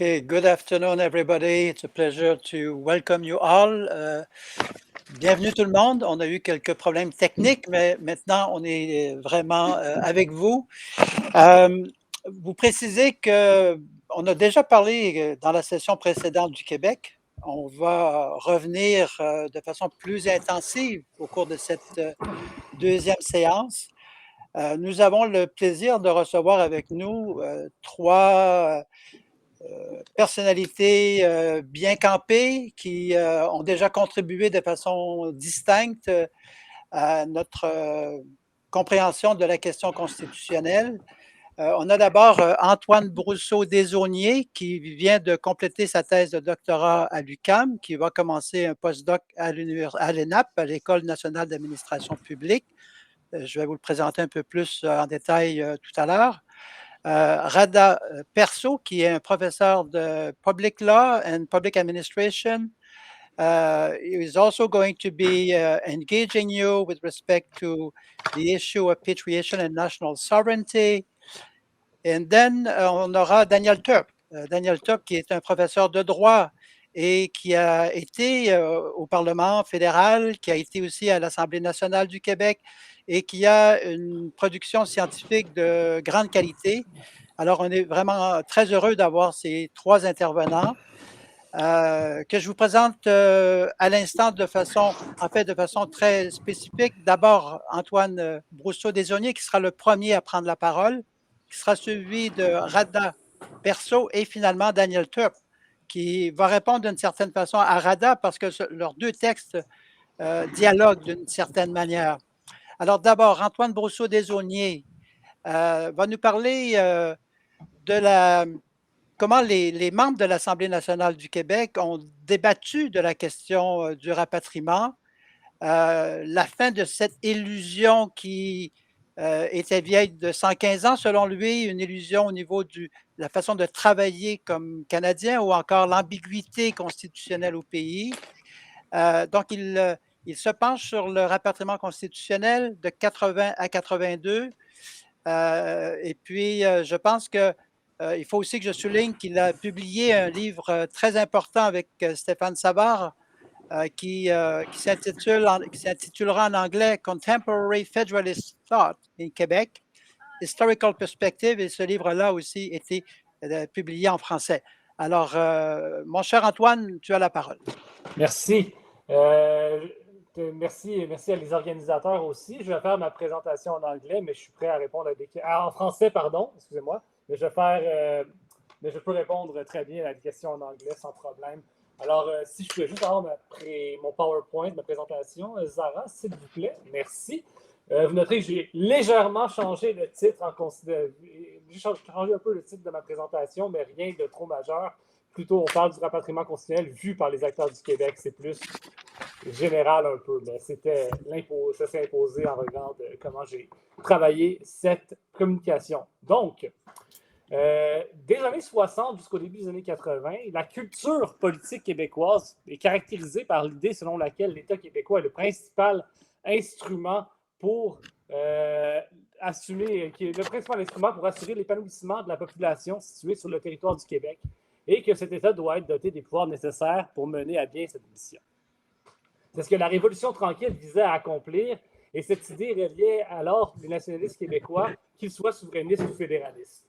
Okay, good afternoon, everybody. It's a pleasure to welcome you all. Bienvenue tout le monde. On a eu quelques problèmes techniques, mais maintenant on est vraiment avec vous. Vous précisez que on a déjà parlé dans la session précédente du Québec. On va revenir de façon plus intensive au cours de cette deuxième séance. Nous avons le plaisir de recevoir avec nous trois personnalités bien campées qui ont déjà contribué de façon distincte à notre compréhension de la question constitutionnelle. On a d'abord Antoine Brousseau-Desaulniers qui vient de compléter sa thèse de doctorat à l'UQAM, qui va commencer un postdoc à l'ENAP, à l'École nationale d'administration publique. Je vais vous le présenter un peu plus en détail tout à l'heure. Radha Perso, qui est un professeur de Public Law and Public Administration, is also going to be engaging you with respect to the issue of patriation and national sovereignty. And then on aura Daniel Turp. Daniel Turp, qui est un professeur de droit et qui a été au Parlement fédéral, qui a été aussi à l'Assemblée nationale du Québec et qui a une production scientifique de grande qualité. Alors, on est vraiment très heureux d'avoir ces trois intervenants que je vous présente à l'instant de façon très spécifique. D'abord, Antoine Brousseau-Desaulniers, qui sera le premier à prendre la parole, qui sera suivi de Radha Perso et finalement Daniel Turp, qui va répondre d'une certaine façon à Radha parce que leurs deux textes dialoguent d'une certaine manière. Alors d'abord, Antoine Brousseau-Desaulniers va nous parler de comment les membres de l'Assemblée nationale du Québec ont débattu de la question du rapatriement, la fin de cette illusion qui était vieille de 115 ans, selon lui, une illusion au niveau de la façon de travailler comme Canadien ou encore l'ambiguïté constitutionnelle au pays. Donc, il se penche sur le rapatriement constitutionnel de 80 à 82. Et puis, je pense que il faut aussi que je souligne qu'il a publié un livre très important avec Stéphane Savard qui s'intitulera en anglais Contemporary Federalist Thought in Québec, Historical Perspective, et ce livre-là aussi a été publié en français. Alors, mon cher Antoine, tu as la parole. Merci. Merci à les organisateurs aussi. Je vais faire ma présentation en anglais, mais je suis prêt à répondre en français, pardon, excusez-moi. Mais je peux répondre très bien à des questions en anglais sans problème. Alors, si je peux juste avoir mon PowerPoint, ma présentation, Zara, s'il vous plaît. Merci. Vous noterez que j'ai légèrement changé le titre j'ai changé un peu le titre de ma présentation, mais rien de trop majeur. Plutôt, on parle du rapatriement constitutionnel vu par les acteurs du Québec. C'est plus général un peu, mais ça s'est imposé en regard de comment j'ai travaillé cette communication. Donc, des années 60 jusqu'au début des années 80, la culture politique québécoise est caractérisée par l'idée selon laquelle l'État québécois est le principal instrument pour assurer l'épanouissement de la population située sur le territoire du Québec et que cet État doit être doté des pouvoirs nécessaires pour mener à bien cette mission. C'est ce que la Révolution tranquille visait à accomplir, et cette idée reliait alors les nationalistes québécois, qu'ils soient souverainistes ou fédéralistes.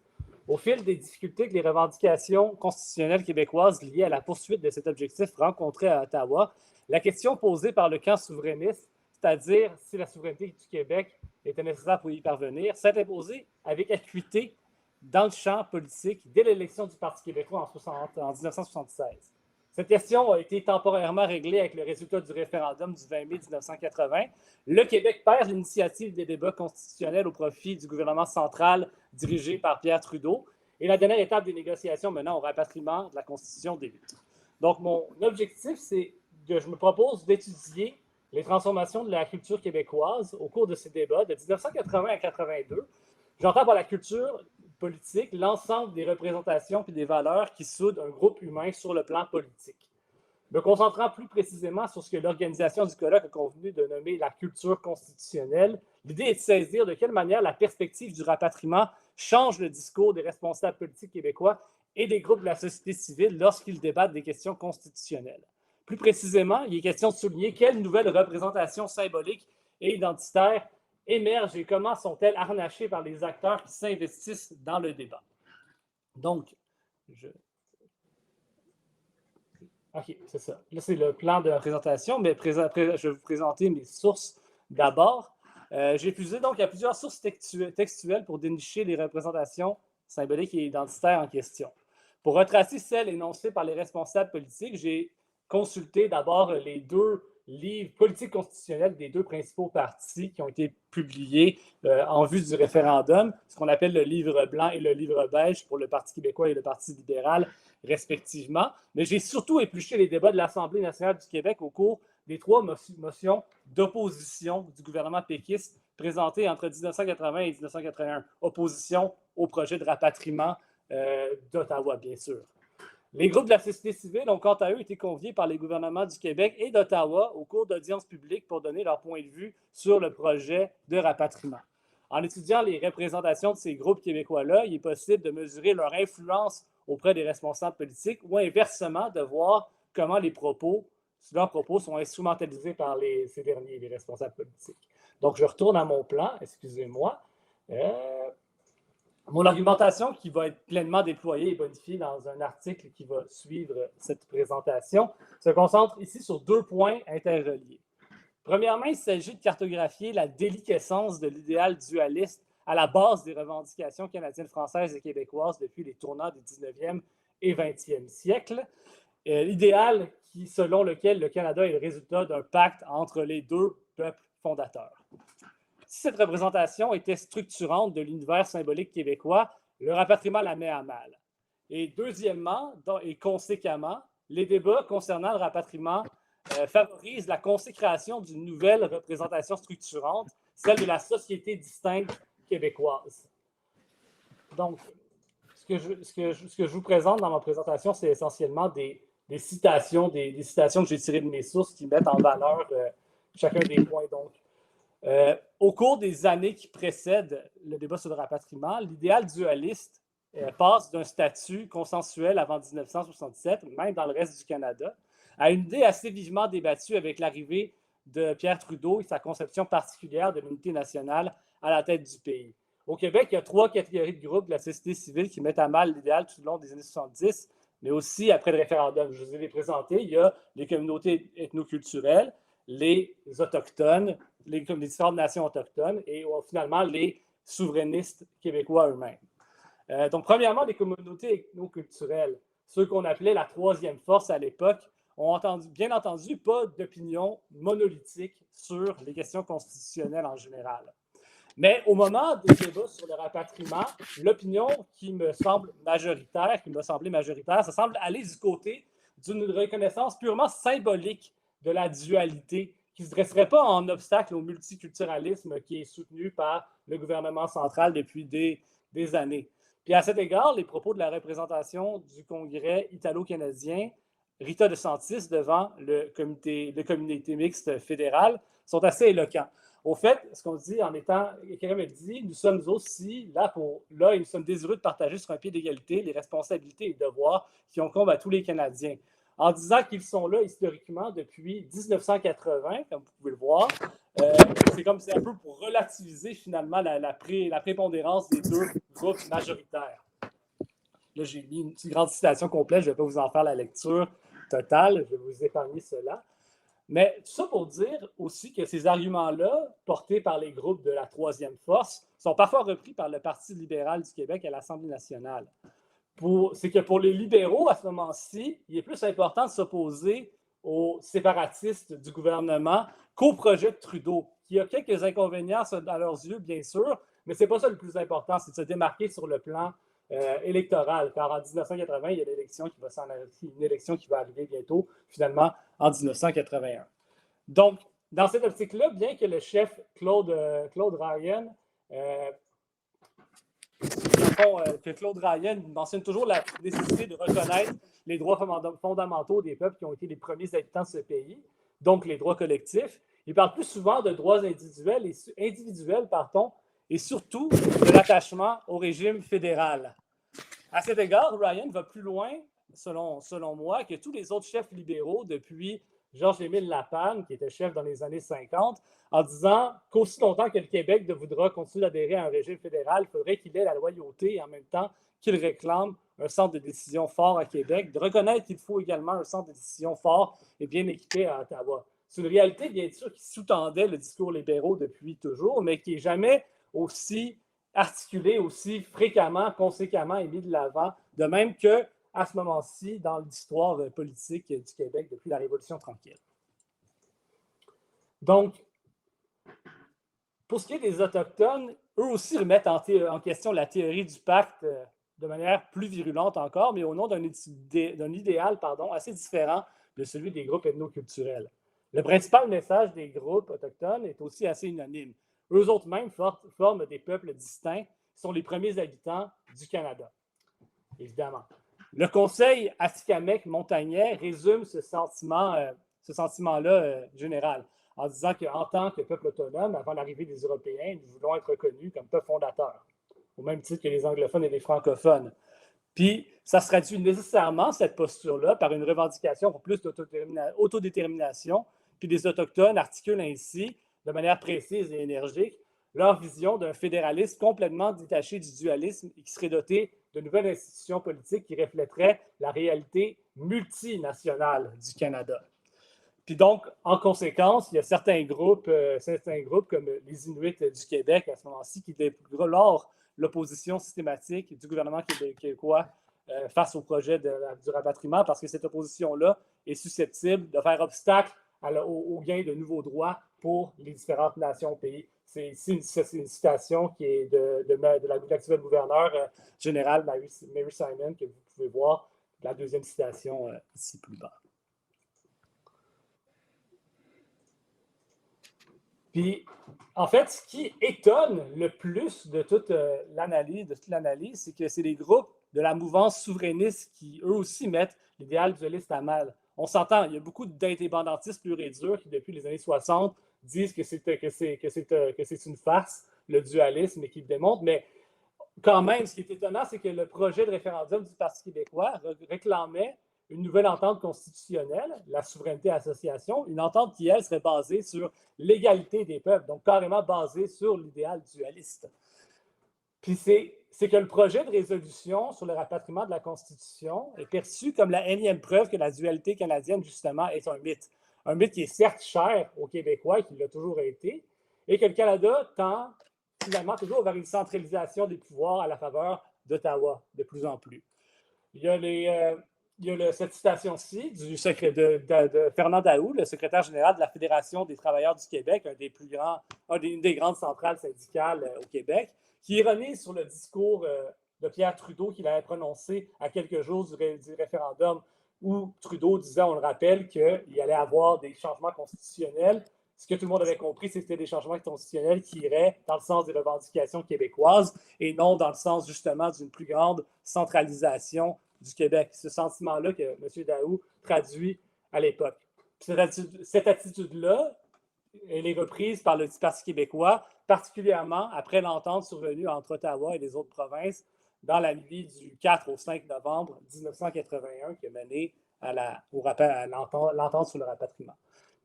Au fil des difficultés que les revendications constitutionnelles québécoises liées à la poursuite de cet objectif rencontraient à Ottawa, la question posée par le camp souverainiste, c'est-à-dire si la souveraineté du Québec était nécessaire pour y parvenir, s'est imposée avec acuité dans le champ politique dès l'élection du Parti québécois en 1976. Cette question a été temporairement réglée avec le résultat du référendum du 20 mai 1980. Le Québec perd l'initiative des débats constitutionnels au profit du gouvernement central dirigé par Pierre Trudeau et la dernière étape des négociations menant au rapatriement de la Constitution débute. Donc, mon objectif, je me propose d'étudier les transformations de la culture québécoise au cours de ces débats de 1980 à 82. J'entends par la culture politique l'ensemble des représentations et des valeurs qui soudent un groupe humain sur le plan politique. Me concentrant plus précisément sur ce que l'organisation du colloque a convenu de nommer la culture constitutionnelle, l'idée est de saisir de quelle manière la perspective du rapatriement change le discours des responsables politiques québécois et des groupes de la société civile lorsqu'ils débattent des questions constitutionnelles. Plus précisément, il est question de souligner quelles nouvelles représentations symboliques et identitaires émergent et comment sont-elles harnachées par les acteurs qui s'investissent dans le débat. Donc, OK, c'est ça. Là, c'est le plan de la présentation, mais je vais vous présenter mes sources d'abord. J'ai puisé donc à plusieurs sources textuelles pour dénicher les représentations symboliques et identitaires en question. Pour retracer celles énoncées par les responsables politiques, j'ai consulté d'abord les 2 livres politiques constitutionnels des 2 principaux partis qui ont été publiés en vue du référendum, ce qu'on appelle le livre blanc et le livre beige pour le Parti québécois et le Parti libéral, respectivement. Mais j'ai surtout épluché les débats de l'Assemblée nationale du Québec au cours des 3 motions d'opposition du gouvernement péquiste présentées entre 1980 et 1981. Opposition au projet de rapatriement d'Ottawa, bien sûr. Les groupes de la société civile ont quant à eux été conviés par les gouvernements du Québec et d'Ottawa au cours d'audiences publiques pour donner leur point de vue sur le projet de rapatriement. En étudiant les représentations de ces groupes québécois-là, il est possible de mesurer leur influence auprès des responsables politiques ou inversement de voir comment leurs propos sont instrumentalisés par ces derniers, les responsables politiques. Donc, je retourne à mon plan, excusez-moi. Mon argumentation qui va être pleinement déployée et bonifiée dans un article qui va suivre cette présentation se concentre ici sur 2 points interreliés. Premièrement, il s'agit de cartographier la déliquescence de l'idéal dualiste à la base des revendications canadiennes, françaises et québécoises depuis les tournants du 19e et 20e siècle. L'idéal selon lequel le Canada est le résultat d'un pacte entre les 2 peuples fondateurs. Si cette représentation était structurante de l'univers symbolique québécois, le rapatriement la met à mal. Et deuxièmement, et conséquemment, les débats concernant le rapatriement favorisent la consécration d'une nouvelle représentation structurante, celle de la société distincte québécoise. Donc, ce que je vous présente dans ma présentation, c'est essentiellement des citations, des citations que j'ai tirées de mes sources qui mettent en valeur chacun des points. Donc, au cours des années qui précèdent le débat sur le rapatriement, l'idéal dualiste passe d'un statut consensuel avant 1967, même dans le reste du Canada, à une idée assez vivement débattue avec l'arrivée de Pierre Trudeau et sa conception particulière de l'unité nationale à la tête du pays. Au Québec, il y a 3 catégories de groupes de la société civile qui mettent à mal l'idéal tout au long des années 70, mais aussi après le référendum. Je vous ai les présentés. Il y a les communautés ethnoculturelles, les autochtones, les différentes nations autochtones et finalement les souverainistes québécois eux-mêmes. Donc, premièrement, les communautés ethnoculturelles, ceux qu'on appelait la 3e force à l'époque, ont bien entendu pas d'opinion monolithique sur les questions constitutionnelles en général. Mais au moment des débats sur le rapatriement, l'opinion qui me semblait majoritaire, ça semble aller du côté d'une reconnaissance purement symbolique de la dualité qui ne se dresserait pas en obstacle au multiculturalisme qui est soutenu par le gouvernement central depuis des années. Puis à cet égard, les propos de la représentation du Congrès italo-canadien, Rita DeSantis, devant le comité mixte fédéral, sont assez éloquents. Au fait, ce qu'on dit en étant, quelqu'un me dit, nous sommes aussi là et nous sommes désireux de partager sur un pied d'égalité les responsabilités et devoirs qui incombent à tous les Canadiens. En disant qu'ils sont là historiquement depuis 1980, comme vous pouvez le voir, c'est un peu pour relativiser finalement la prépondérance des 2 groupes majoritaires. Là, j'ai mis une petite grande citation complète, je ne vais pas vous en faire la lecture totale, je vais vous épargner cela. Mais tout ça pour dire aussi que ces arguments-là, portés par les groupes de la 3e force, sont parfois repris par le Parti libéral du Québec à l'Assemblée nationale. C'est que pour les libéraux, à ce moment-ci, il est plus important de s'opposer aux séparatistes du gouvernement qu'au projet de Trudeau, qui a quelques inconvénients à leurs yeux, bien sûr, mais ce n'est pas ça le plus important, c'est de se démarquer sur le plan électorale, car en 1980, il y a une élection qui va arriver bientôt, finalement, en 1981. Donc, dans cette optique-là, bien que le chef Claude Ryan, Claude Ryan mentionne toujours la nécessité de reconnaître les droits fondamentaux des peuples qui ont été les premiers habitants de ce pays, donc les droits collectifs. Il parle plus souvent de droits individuels et surtout de l'attachement au régime fédéral. À cet égard, Ryan va plus loin, selon moi, que tous les autres chefs libéraux depuis Georges-Émile Lapalme, qui était chef dans les années 50, en disant qu'aussi longtemps que le Québec voudra continuer d'adhérer à un régime fédéral, il faudrait qu'il ait la loyauté et en même temps qu'il réclame un centre de décision fort à Québec, de reconnaître qu'il faut également un centre de décision fort et bien équipé à Ottawa. C'est une réalité, bien sûr, qui sous-tendait le discours libéraux depuis toujours, mais qui n'est jamais aussi articulé aussi fréquemment, conséquemment et mis de l'avant, de même que à ce moment-ci dans l'histoire politique du Québec depuis la Révolution tranquille. Donc, pour ce qui est des Autochtones, eux aussi remettent en question la théorie du pacte de manière plus virulente encore, mais au nom d'un idéal assez différent de celui des groupes ethnoculturels. Le principal message des groupes autochtones est aussi assez unanime. Eux autres mêmes forment des peuples distincts, sont les premiers habitants du Canada, évidemment. Le Conseil Atikamekw-Montagnais résume ce sentiment-là général en disant qu'en tant que peuple autonome, avant l'arrivée des Européens, nous voulons être reconnus comme peuple fondateur, au même titre que les anglophones et les francophones. Puis, ça se traduit nécessairement, cette posture-là, par une revendication pour plus d'autodétermination, puis les Autochtones articulent ainsi, de manière précise et énergique, leur vision d'un fédéralisme complètement détaché du dualisme et qui serait doté de nouvelles institutions politiques qui reflèteraient la réalité multinationale du Canada. Puis donc, en conséquence, il y a certains groupes comme les Inuits du Québec à ce moment-ci qui déplorent l'opposition systématique du gouvernement québécois face au projet du rapatriement parce que cette opposition-là est susceptible de faire obstacle au gain de nouveaux droits pour les différentes nations pays. C'est une citation qui est de l'actuel gouverneur général Mary Simon que vous pouvez voir, la deuxième citation ici plus bas. Puis, en fait, ce qui étonne le plus de toute l'analyse, c'est que c'est les groupes de la mouvance souverainiste qui, eux aussi, mettent l'idéal dualiste à mal. On s'entend, il y a beaucoup d'indépendantistes purs et durs qui, depuis les années 60, disent que c'est une farce, le dualisme, et qui le démontrent. Mais quand même, ce qui est étonnant, c'est que le projet de référendum du Parti québécois réclamait une nouvelle entente constitutionnelle, la souveraineté association, une entente qui, elle, serait basée sur l'égalité des peuples, donc carrément basée sur l'idéal dualiste. Puis c'est que le projet de résolution sur le rapatriement de la Constitution est perçu comme la énième preuve que la dualité canadienne, justement, est un mythe. Un mythe qui est certes cher aux Québécois, qui l'a toujours été, et que le Canada tend finalement toujours vers une centralisation des pouvoirs à la faveur d'Ottawa, de plus en plus. Il y a cette citation-ci de Fernand Daou, le secrétaire général de la Fédération des travailleurs du Québec, une des grandes centrales syndicales au Québec, qui ironise sur le discours de Pierre Trudeau qu'il avait prononcé à quelques jours du référendum où Trudeau disait, on le rappelle, qu'il allait avoir des changements constitutionnels. Ce que tout le monde avait compris, c'est que c'était des changements constitutionnels qui iraient dans le sens des revendications québécoises et non dans le sens justement d'une plus grande centralisation du Québec. Ce sentiment-là que M. Daou traduit à l'époque. Cette attitude-là, elle est reprise par le Parti québécois, particulièrement après l'entente survenue entre Ottawa et les autres provinces dans la nuit du 4 au 5 novembre 1981 qui a mené à l'entente sur le rapatriement.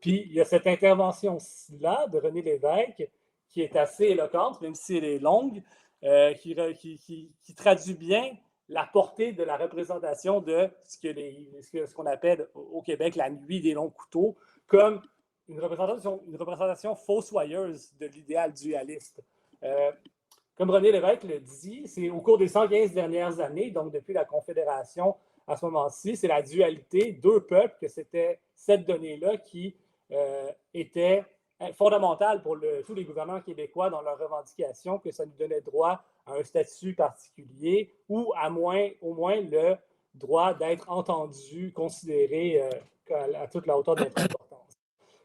Puis, il y a cette intervention-là de René Lévesque qui est assez éloquente, même si elle est longue, qui traduit bien la portée de la représentation de ce qu'on appelle au Québec la nuit des longs couteaux, comme une représentation fossoyeuse de l'idéal dualiste. Comme René Lévesque le dit, c'est au cours des 115 dernières années, donc depuis la Confédération à ce moment-ci, c'est la dualité, deux peuples, que c'était cette donnée-là qui était fondamentale pour tous les gouvernements québécois dans leurs revendications, que ça nous donnait droit à un statut particulier ou au moins le droit d'être entendu, considéré à toute la hauteur de notre importance.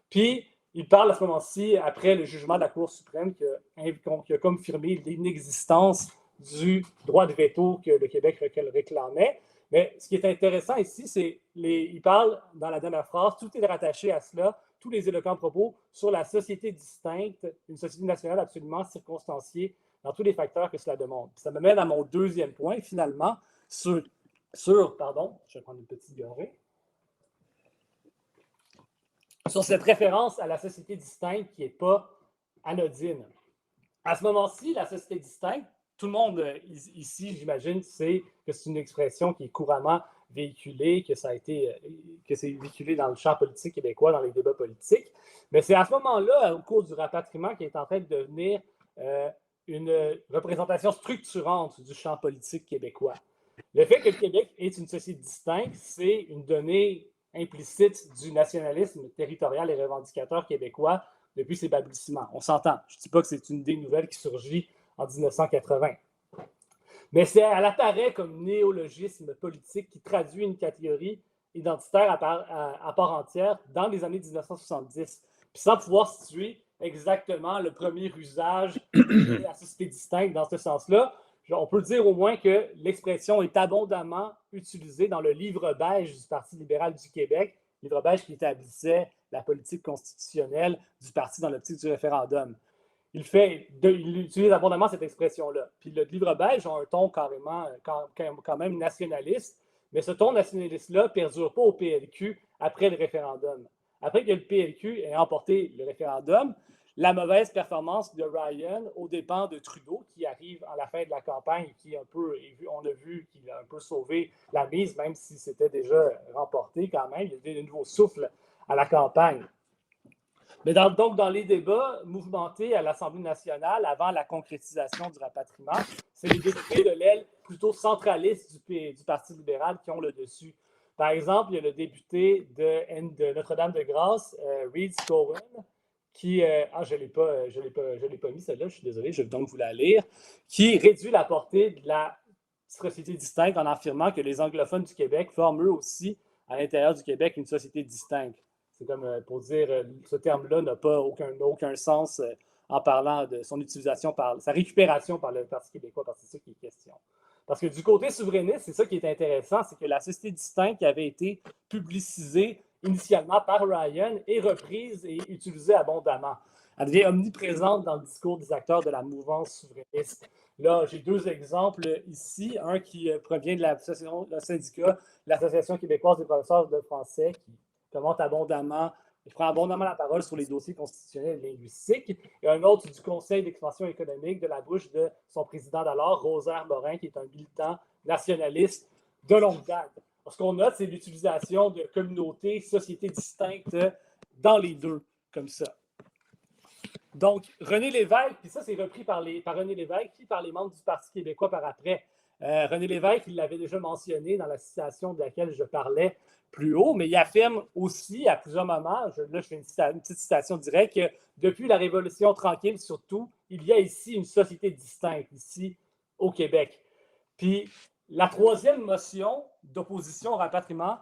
Puis, il parle à ce moment-ci, après le jugement de la Cour suprême, qui a confirmé l'inexistence du droit de veto que le Québec réclamait. Mais ce qui est intéressant ici, c'est il parle dans la dernière phrase, tout est rattaché à cela, tous les éloquents propos sur la société distincte, une société nationale absolument circonstanciée dans tous les facteurs que cela demande. Ça me mène à mon deuxième point, finalement, sur je vais prendre une petite gorgée, sur cette référence à la société distincte qui n'est pas anodine. À ce moment-ci, la société distincte, tout le monde ici, j'imagine, sait que c'est une expression qui est couramment véhiculée, que c'est véhiculé dans le champ politique québécois, dans les débats politiques. Mais c'est à ce moment-là, au cours du rapatriement, qui est en train de devenir une représentation structurante du champ politique québécois. Le fait que le Québec est une société distincte, c'est une donnée implicite du nationalisme territorial et revendicateur québécois depuis ses balbutiements. On s'entend. Je ne dis pas que c'est une idée nouvelle qui surgit en 1980. Mais elle apparaît comme néologisme politique qui traduit une catégorie identitaire à part entière dans les années 1970. Puis sans pouvoir situer exactement le premier usage de la société distincte dans ce sens-là, on peut dire au moins que l'expression est abondamment utilisée dans le livre beige du Parti libéral du Québec, livre beige qui établissait la politique constitutionnelle du parti dans l'optique du référendum. Il utilise abondamment cette expression-là. Puis le livre beige a un ton quand même nationaliste, mais ce ton nationaliste-là ne perdure pas au PLQ après le référendum. Après que le PLQ ait emporté le référendum, la mauvaise performance de Ryan aux dépens de Trudeau, qui arrive à la fin de la campagne et qui on a vu qu'il a un peu sauvé la mise, même si c'était déjà remporté quand même. Il y a eu de nouveaux souffles à la campagne. Mais donc, dans les débats mouvementés à l'Assemblée nationale avant la concrétisation du rapatriement, c'est les députés de l'aile plutôt centraliste du Parti libéral qui ont le dessus. Par exemple, il y a le député de Notre-Dame-de-Grâce, Reed Scowen, qui, je ne l'ai pas mis celle-là, je suis désolé, je vais donc vous la lire, qui réduit la portée de la société distincte en affirmant que les anglophones du Québec forment eux aussi, à l'intérieur du Québec, une société distincte. C'est comme pour dire, ce terme-là n'a pas aucun sens en parlant de son utilisation, sa récupération par le Parti québécois, parce que c'est ça qui est question. Parce que du côté souverainiste, c'est ça qui est intéressant, c'est que la société distincte qui avait été publicisée initialement par Ryan est reprise et utilisée abondamment. Elle devient omniprésente dans le discours des acteurs de la mouvance souverainiste. Là, j'ai deux exemples ici. Un qui provient de l'Association québécoise des professeurs de français, qui commente abondamment, il prend abondamment la parole sur les dossiers constitutionnels et linguistiques. Et un autre du Conseil d'expansion économique de la bouche de son président d'alors, Rosaire Morin, qui est un militant nationaliste de longue date. Ce qu'on note, c'est l'utilisation de communautés, sociétés distinctes dans les deux, comme ça. Donc, René Lévesque, puis ça, c'est repris par René Lévesque, puis par les membres du Parti québécois par après. René Lévesque, il l'avait déjà mentionné dans la citation de laquelle je parlais plus haut, mais il affirme aussi à plusieurs moments, là je fais une petite citation directe, que depuis la Révolution tranquille, surtout, il y a ici une société distincte, ici au Québec. Puis la troisième motion d'opposition au rapatriement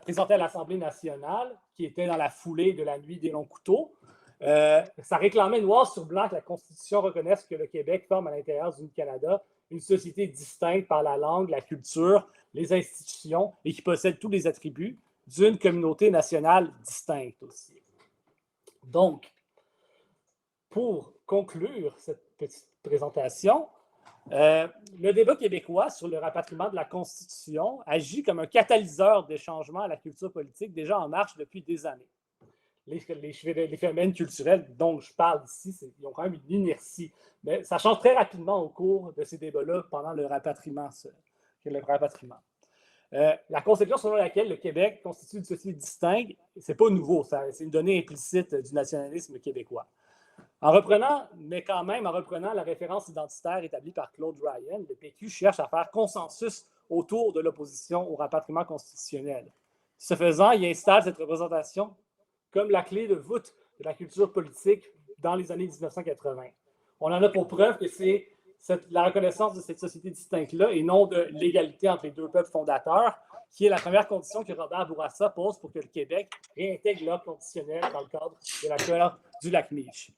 présentée à l'Assemblée nationale, qui était dans la foulée de la nuit des longs couteaux, ça réclamait noir sur blanc que la Constitution reconnaisse que le Québec forme à l'intérieur du Canada une société distincte par la langue, la culture, les institutions et qui possède tous les attributs d'une communauté nationale distincte aussi. Donc, pour conclure cette petite présentation, le débat québécois sur le rapatriement de la Constitution agit comme un catalyseur des changements à la culture politique déjà en marche depuis des années. Les phénomènes culturels dont je parle ici, ils ont quand même une inertie. Mais ça change très rapidement au cours de ces débats-là pendant le rapatriement. La conception selon laquelle le Québec constitue une société distincte, c'est pas nouveau, c'est une donnée implicite du nationalisme québécois. En reprenant la référence identitaire établie par Claude Ryan, le PQ cherche à faire consensus autour de l'opposition au rapatriement constitutionnel. Ce faisant, il installe cette représentation comme la clé de voûte de la culture politique dans les années 1980. On en a pour preuve que c'est la reconnaissance de cette société distincte-là et non de l'égalité entre les deux peuples fondateurs, qui est la première condition que Robert Bourassa pose pour que le Québec réintègre l'ordre conditionnel dans le cadre de l'accord du Lac-Meech.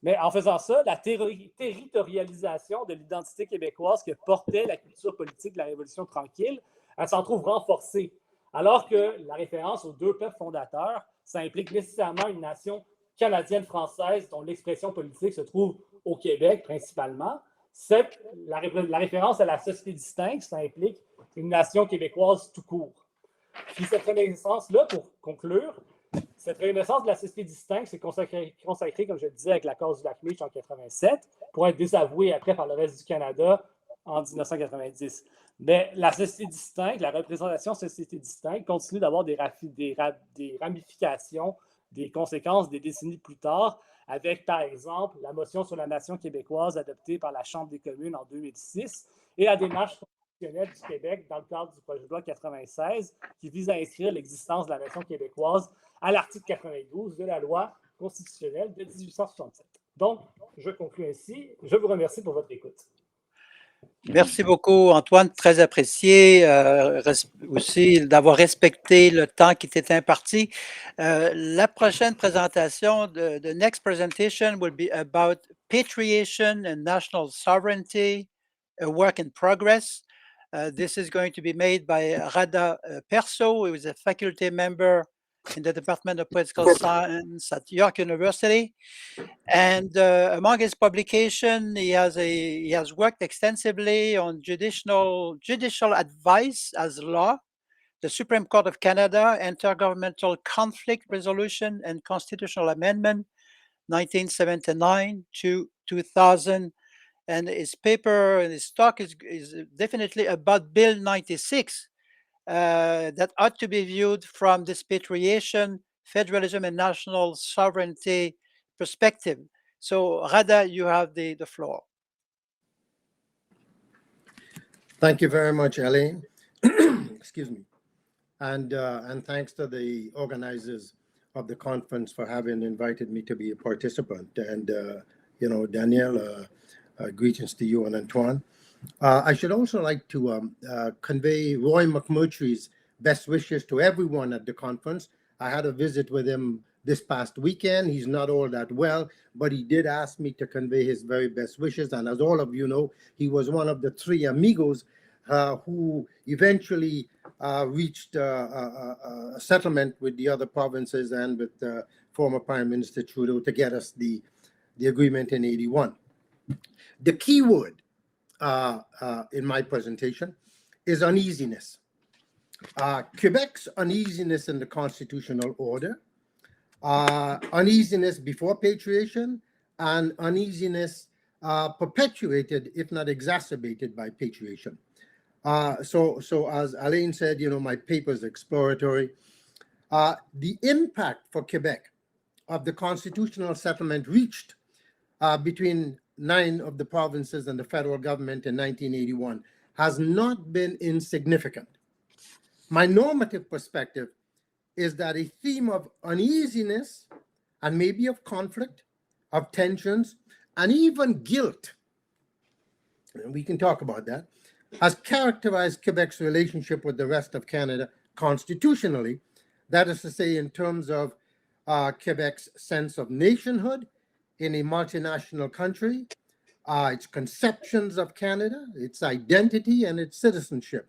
Mais en faisant ça, la territorialisation de l'identité québécoise que portait la culture politique de la Révolution tranquille, elle s'en trouve renforcée. Alors que la référence aux deux peuples fondateurs, ça implique nécessairement une nation canadienne-française dont l'expression politique se trouve au Québec principalement. La référence à la société distincte, ça implique une nation québécoise tout court. Puis cette renaissance-là, pour conclure, cette renaissance de la société distincte s'est consacrée, comme je le disais, avec l'accord du Lac-Meech en 87, pour être désavouée après par le reste du Canada en 1990. Mais la société distincte, la représentation société distincte, continue d'avoir des ramifications, des conséquences des décennies plus tard, avec, par exemple, la motion sur la nation québécoise adoptée par la Chambre des communes en 2006 et la démarche constitutionnelle du Québec dans le cadre du projet de loi 96 qui vise à inscrire l'existence de la nation québécoise à l'article 92 de la loi constitutionnelle de 1867. Donc, je conclue ainsi. Je vous remercie pour votre écoute. Merci beaucoup, Antoine. Très apprécié aussi d'avoir respecté le temps qui t'était imparti. La prochaine présentation, the next presentation will be about patriation and national sovereignty, a work in progress. This is going to be made by Rada Perso, who is a faculty member in the Department of Political Science at York University. And among his publications, he has worked extensively on judicial advice as law, the Supreme Court of Canada, intergovernmental conflict resolution and constitutional amendment, 1979 to 2000. And his paper and his talk is definitely about Bill 96, that ought to be viewed from this patriation, federalism, and national sovereignty perspective. So, Rada, you have the floor. Thank you very much, Ellie. Excuse me. And thanks to the organizers of the conference for having invited me to be a participant. And, Danielle, greetings to you and Antoine. I should also like to convey Roy McMurtry's best wishes to everyone at the conference. I had a visit with him this past weekend. He's not all that well, but he did ask me to convey his very best wishes. And as all of you know, he was one of the three amigos who eventually reached a settlement with the other provinces and with former Prime Minister Trudeau to get us the agreement in 81. The key word in my presentation is uneasiness. Quebec's uneasiness in the constitutional order, uneasiness before patriation, and uneasiness perpetuated, if not exacerbated, by patriation. So as Alain said, my paper is exploratory. The impact for Quebec of the constitutional settlement reached between 9 of the provinces and the federal government in 1981 has not been insignificant. My normative perspective is that a theme of uneasiness and maybe of conflict, of tensions, and even guilt, and we can talk about that, has characterized Quebec's relationship with the rest of Canada constitutionally, that is to say, in terms of Quebec's sense of nationhood in a multinational country, its conceptions of Canada, its identity, and its citizenship.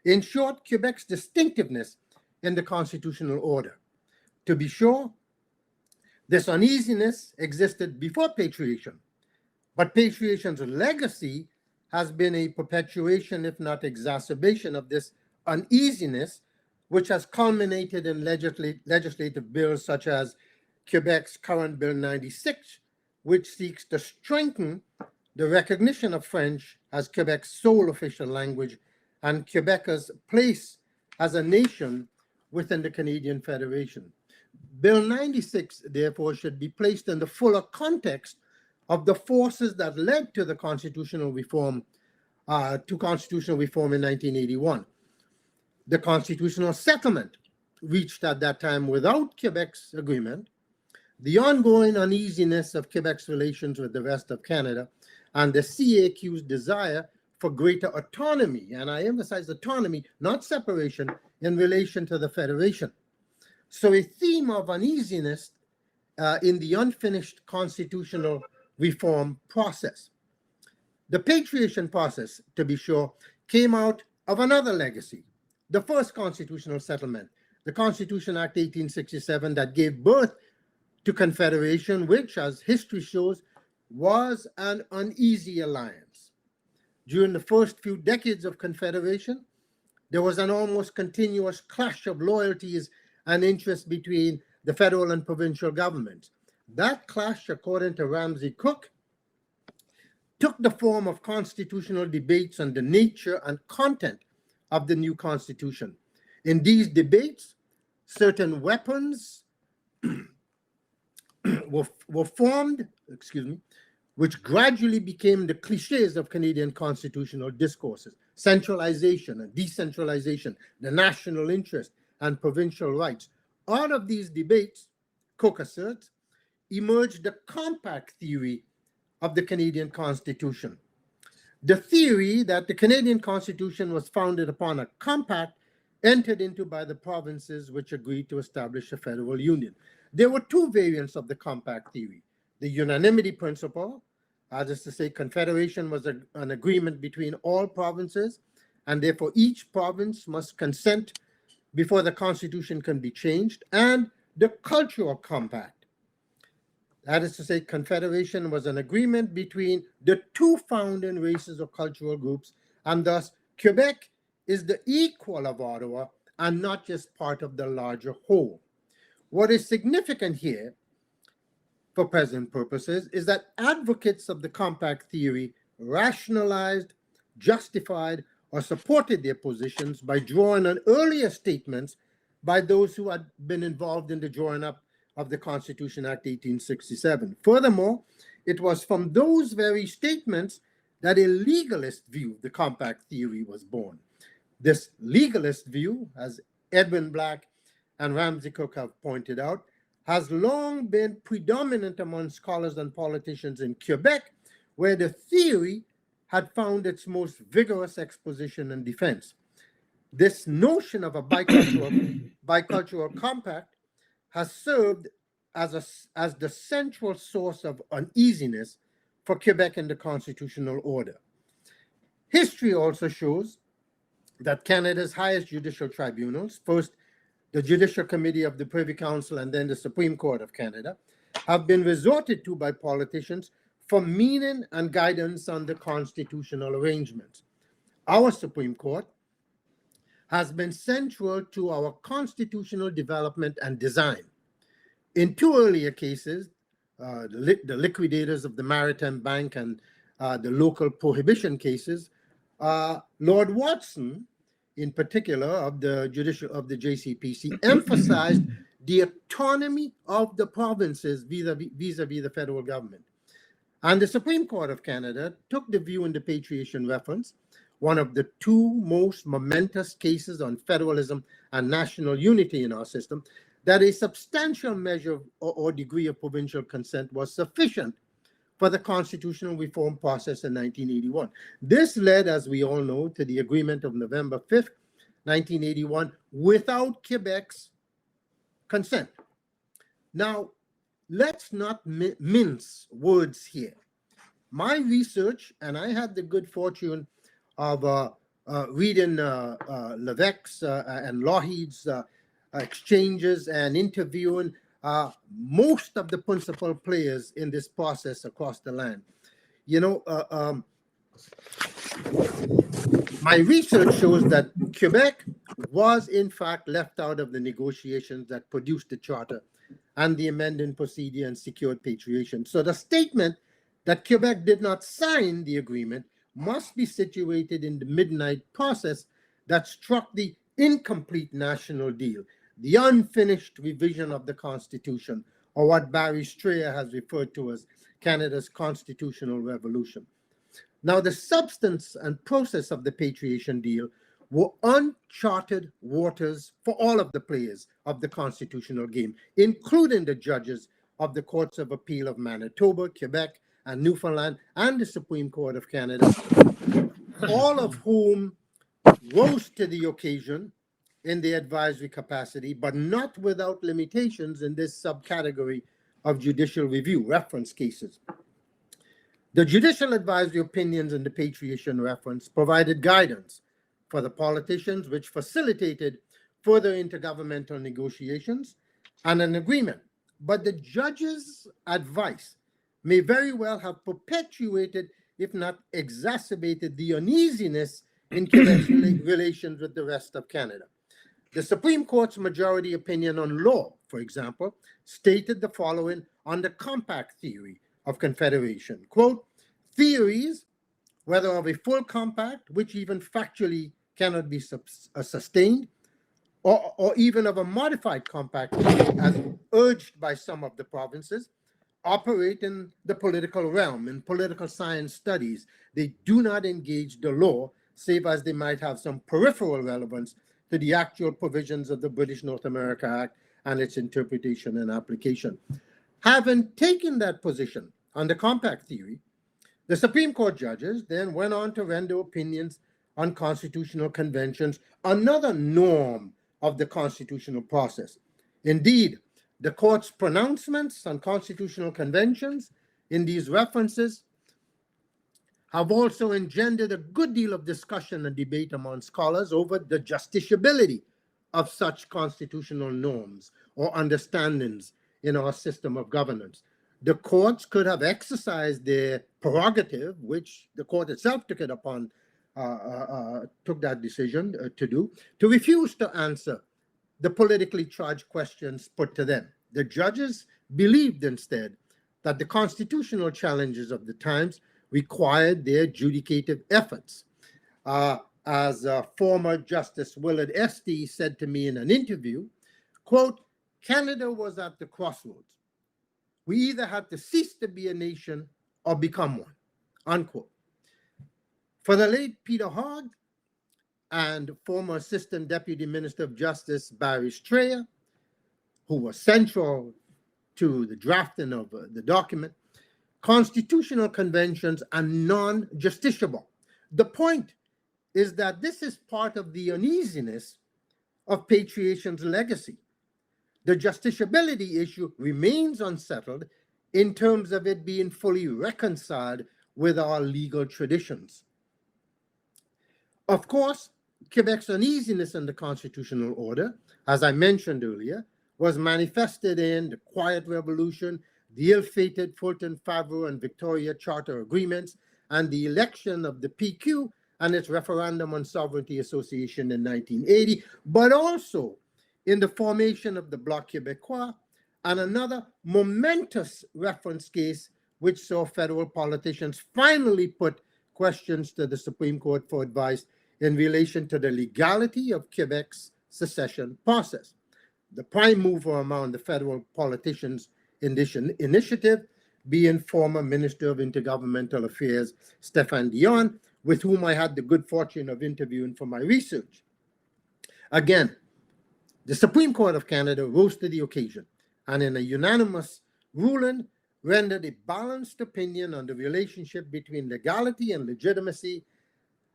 In short, Quebec's distinctiveness in the constitutional order. To be sure, this uneasiness existed before patriation, but patriation's legacy has been a perpetuation, if not exacerbation, of this uneasiness, which has culminated in legislative bills such as Quebec's current Bill 96, which seeks to strengthen the recognition of French as Quebec's sole official language and Quebec's place as a nation within the Canadian Federation. Bill 96, therefore, should be placed in the fuller context of the forces that led to the constitutional reform, in 1981. The constitutional settlement reached at that time without Quebec's agreement, the ongoing uneasiness of Quebec's relations with the rest of Canada, and the CAQ's desire for greater autonomy, and I emphasize autonomy, not separation, in relation to the Federation. So a theme of uneasiness in the unfinished constitutional reform process. The patriation process, to be sure, came out of another legacy, the first constitutional settlement, the Constitution Act 1867 that gave birth to Confederation, which, as history shows, was an uneasy alliance. during the first few decades of Confederation, there was an almost continuous clash of loyalties and interests between the federal and provincial governments. That clash, according to Ramsey Cook, took the form of constitutional debates on the nature and content of the new constitution. In these debates, certain weapons were formed, which gradually became the cliches of Canadian constitutional discourses: centralization and decentralization, the national interest, and provincial rights. Out of these debates, Cook asserts, emerged the compact theory of the Canadian Constitution. The theory that the Canadian Constitution was founded upon a compact entered into by the provinces which agreed to establish a federal union. There were two variants of the compact theory: the unanimity principle, that is to say, Confederation was an agreement between all provinces, and therefore each province must consent before the Constitution can be changed, and the cultural compact. That is to say, Confederation was an agreement between the two founding races or cultural groups, and thus Quebec is the equal of Ottawa and not just part of the larger whole. What is significant here, for present purposes, is that advocates of the compact theory rationalized, justified, or supported their positions by drawing on earlier statements by those who had been involved in the drawing up of the Constitution Act 1867. Furthermore, it was from those very statements that a legalist view of the compact theory was born. This legalist view, as Edwin Black and Ramsey Cook have pointed out, has long been predominant among scholars and politicians in Quebec, where the theory had found its most vigorous exposition and defense. This notion of a bicultural compact has served as the central source of uneasiness for Quebec in the constitutional order. History also shows that Canada's highest judicial tribunals, first the Judicial Committee of the Privy Council and then the Supreme Court of Canada, have been resorted to by politicians for meaning and guidance on the constitutional arrangements. Our Supreme Court has been central to our constitutional development and design. In two earlier cases, the liquidators of the Maritime Bank and the local prohibition cases, Lord Watson, in particular of the JCPC, emphasized the autonomy of the provinces vis-a-vis the federal government. And the Supreme Court of Canada took the view in the Patriation Reference, one of the two most momentous cases on federalism and national unity in our system, that a substantial measure or degree of provincial consent was sufficient for the constitutional reform process in 1981. This led, as we all know, to the agreement of November 5th, 1981, without Quebec's consent. Now, let's not mince words here. My research, and I had the good fortune of reading Levesque's and Lougheed's exchanges and interviewing most of the principal players in this process across the land. You know, my research shows that Quebec was in fact left out of the negotiations that produced the charter and the amending procedure and secured patriation. So the statement that Quebec did not sign the agreement must be situated in the midnight process that struck the incomplete national deal, the unfinished revision of the Constitution, or what Barry Strayer has referred to as Canada's constitutional revolution. Now, the substance and process of the patriation deal were uncharted waters for all of the players of the constitutional game, including the judges of the Courts of Appeal of Manitoba, Quebec, and Newfoundland, and the Supreme Court of Canada, all of whom rose to the occasion in the advisory capacity, but not without limitations in this subcategory of judicial review, reference cases. The judicial advisory opinions in the Patriation Reference provided guidance for the politicians, which facilitated further intergovernmental negotiations and an agreement. But the judges' advice may very well have perpetuated if not exacerbated, the uneasiness in Quebec's relations with the rest of Canada. The Supreme Court's majority opinion on law, for example, stated the following on the compact theory of confederation. Quote, theories, whether of a full compact, which even factually cannot be sustained, or even of a modified compact, as urged by some of the provinces, operate in the political realm, in political science studies. They do not engage the law, save as they might have some peripheral relevance to the actual provisions of the British North America Act and its interpretation and application. Having taken that position on the compact theory, the Supreme Court judges then went on to render opinions on constitutional conventions, another norm of the constitutional process. Indeed, the court's pronouncements on constitutional conventions in these references have also engendered a good deal of discussion and debate among scholars over the justiciability of such constitutional norms or understandings in our system of governance. The courts could have exercised their prerogative, which the court itself took it upon, took that decision to do, to refuse to answer the politically charged questions put to them. The judges believed instead that the constitutional challenges of the times required their adjudicative efforts. As former Justice Willard Esty said to me in an interview, quote, Canada was at the crossroads. We either had to cease to be a nation or become one, unquote. For the late Peter Hogg and former Assistant Deputy Minister of Justice Barry Strayer, who was central to the drafting of the document, constitutional conventions are non-justiciable. The point is that this is part of the uneasiness of patriation's legacy. The justiciability issue remains unsettled in terms of it being fully reconciled with our legal traditions. Of course, Quebec's uneasiness in the constitutional order, as I mentioned earlier, was manifested in the Quiet Revolution, the ill-fated Fulton Favreau and Victoria Charter Agreements, and the election of the PQ and its Referendum on Sovereignty Association in 1980, but also in the formation of the Bloc Québécois and another momentous reference case which saw federal politicians finally put questions to the Supreme Court for advice in relation to the legality of Quebec's secession process. The prime mover among the federal politicians in this initiative being former Minister of Intergovernmental Affairs, Stéphane Dion, with whom I had the good fortune of interviewing for my research. Again, the Supreme Court of Canada rose to the occasion and in a unanimous ruling rendered a balanced opinion on the relationship between legality and legitimacy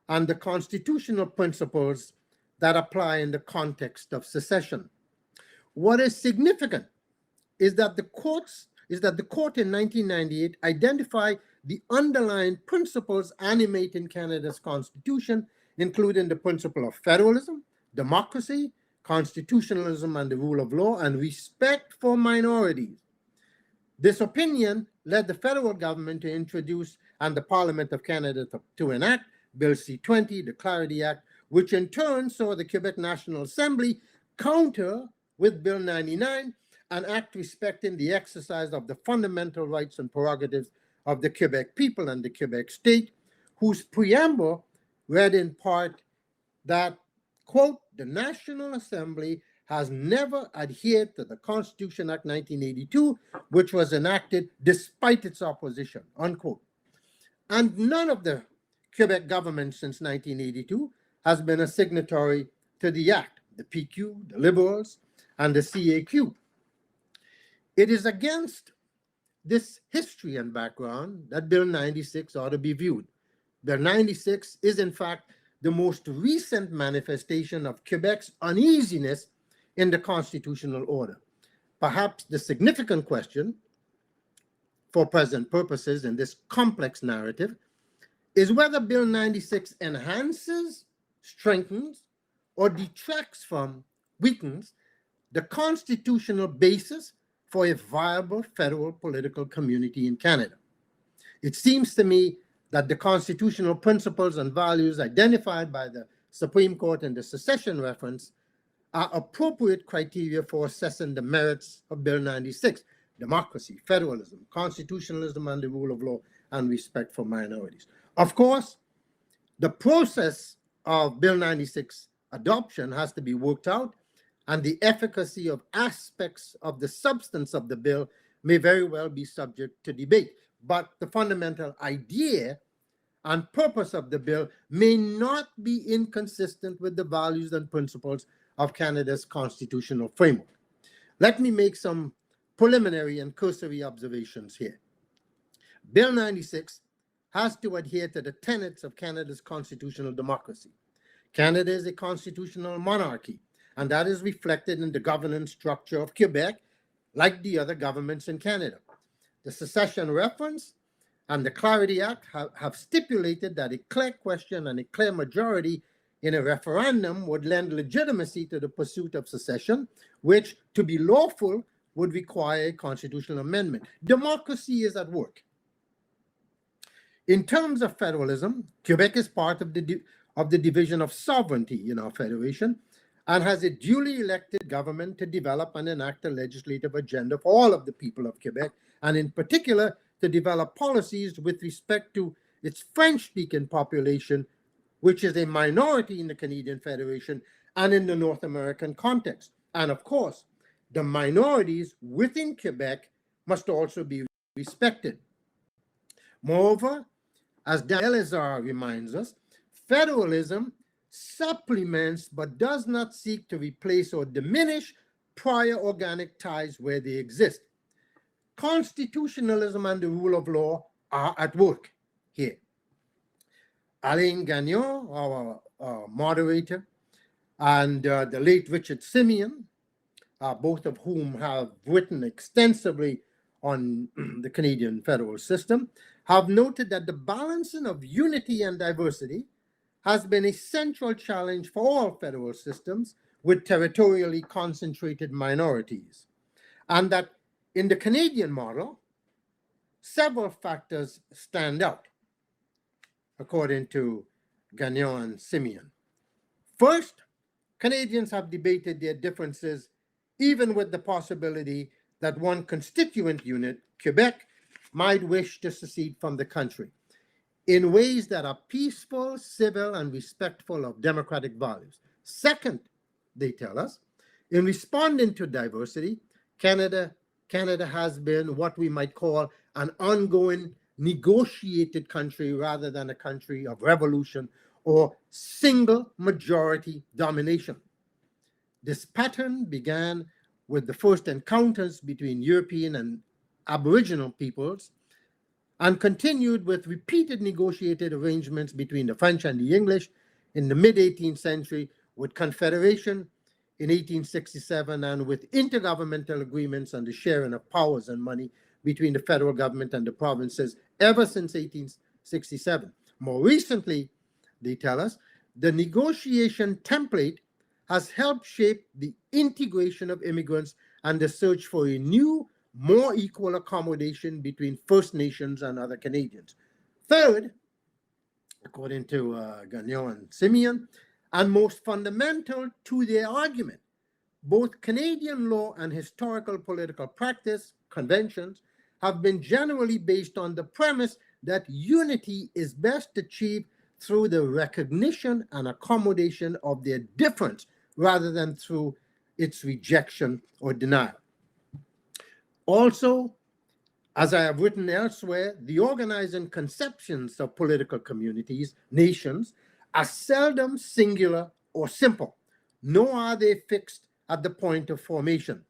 and the constitutional principles that apply in the context of secession. What is significant is that the court in 1998 identified the underlying principles animating Canada's constitution, including the principle of federalism, democracy, constitutionalism and the rule of law, and respect for minorities. This opinion led the federal government to introduce and the Parliament of Canada to enact Bill C-20, the Clarity Act, which in turn saw the Quebec National Assembly counter with Bill 99, an act respecting the exercise of the fundamental rights and prerogatives of the Quebec people and the Quebec state, whose preamble read in part that, quote, the National Assembly has never adhered to the Constitution Act 1982, which was enacted despite its opposition, unquote. And none of the Quebec government since 1982 has been a signatory to the act, the PQ, the Liberals, and the CAQ. It is against this history and background that Bill 96 ought to be viewed. Bill 96 is, in fact, the most recent manifestation of Quebec's uneasiness in the constitutional order. Perhaps the significant question, for present purposes in this complex narrative, is whether Bill 96 enhances, strengthens, or detracts from, weakens the constitutional basis for a viable federal political community in Canada. It seems to me that the constitutional principles and values identified by the Supreme Court in the secession reference are appropriate criteria for assessing the merits of Bill 96, democracy, federalism, constitutionalism, and the rule of law, and respect for minorities. Of course, the process of Bill 96 adoption has to be worked out, and the efficacy of aspects of the substance of the bill may very well be subject to debate. But the fundamental idea and purpose of the bill may not be inconsistent with the values and principles of Canada's constitutional framework. Let me make some preliminary and cursory observations here. Bill 96 has to adhere to the tenets of Canada's constitutional democracy. Canada is a constitutional monarchy, and that is reflected in the governance structure of Quebec, like the other governments in Canada. The secession reference and the Clarity Act have stipulated that a clear question and a clear majority in a referendum would lend legitimacy to the pursuit of secession, which, to be lawful, would require a constitutional amendment. Democracy is at work. In terms of federalism, Quebec is part of the division of sovereignty in our federation and has a duly elected government to develop and enact a legislative agenda for all of the people of Quebec, and in particular, to develop policies with respect to its French-speaking population, which is a minority in the Canadian Federation and in the North American context. And of course, the minorities within Quebec must also be respected. Moreover, as Dan Elazar reminds us, federalism supplements but does not seek to replace or diminish prior organic ties where they exist. Constitutionalism and the rule of law are at work here. Alain Gagnon, our moderator, and the late Richard Simeon, both of whom have written extensively on the Canadian federal system, have noted that the balancing of unity and diversity has been a central challenge for all federal systems with territorially concentrated minorities, and that in the Canadian model, several factors stand out, according to Gagnon and Simeon. First, Canadians have debated their differences, even with the possibility that one constituent unit, Quebec, might wish to secede from the country in ways that are peaceful, civil, and respectful of democratic values. Second, they tell us, in responding to diversity, Canada has been what we might call an ongoing negotiated country rather than a country of revolution or single majority domination. This pattern began with the first encounters between European and Aboriginal peoples and continued with repeated negotiated arrangements between the French and the English in the mid-18th century, with Confederation in 1867, and with intergovernmental agreements on the sharing of powers and money between the federal government and the provinces ever since 1867. More recently, they tell us, the negotiation template has helped shape the integration of immigrants and the search for a new, more equal accommodation between First Nations and other Canadians. Third, according to Gagnon and Simeon, and most fundamental to their argument, both Canadian law and historical political practice, conventions, have been generally based on the premise that unity is best achieved through the recognition and accommodation of their difference rather than through its rejection or denial. Also, as I have written elsewhere, the organizing conceptions of political communities, nations, are seldom singular or simple, nor are they fixed at the point of formation.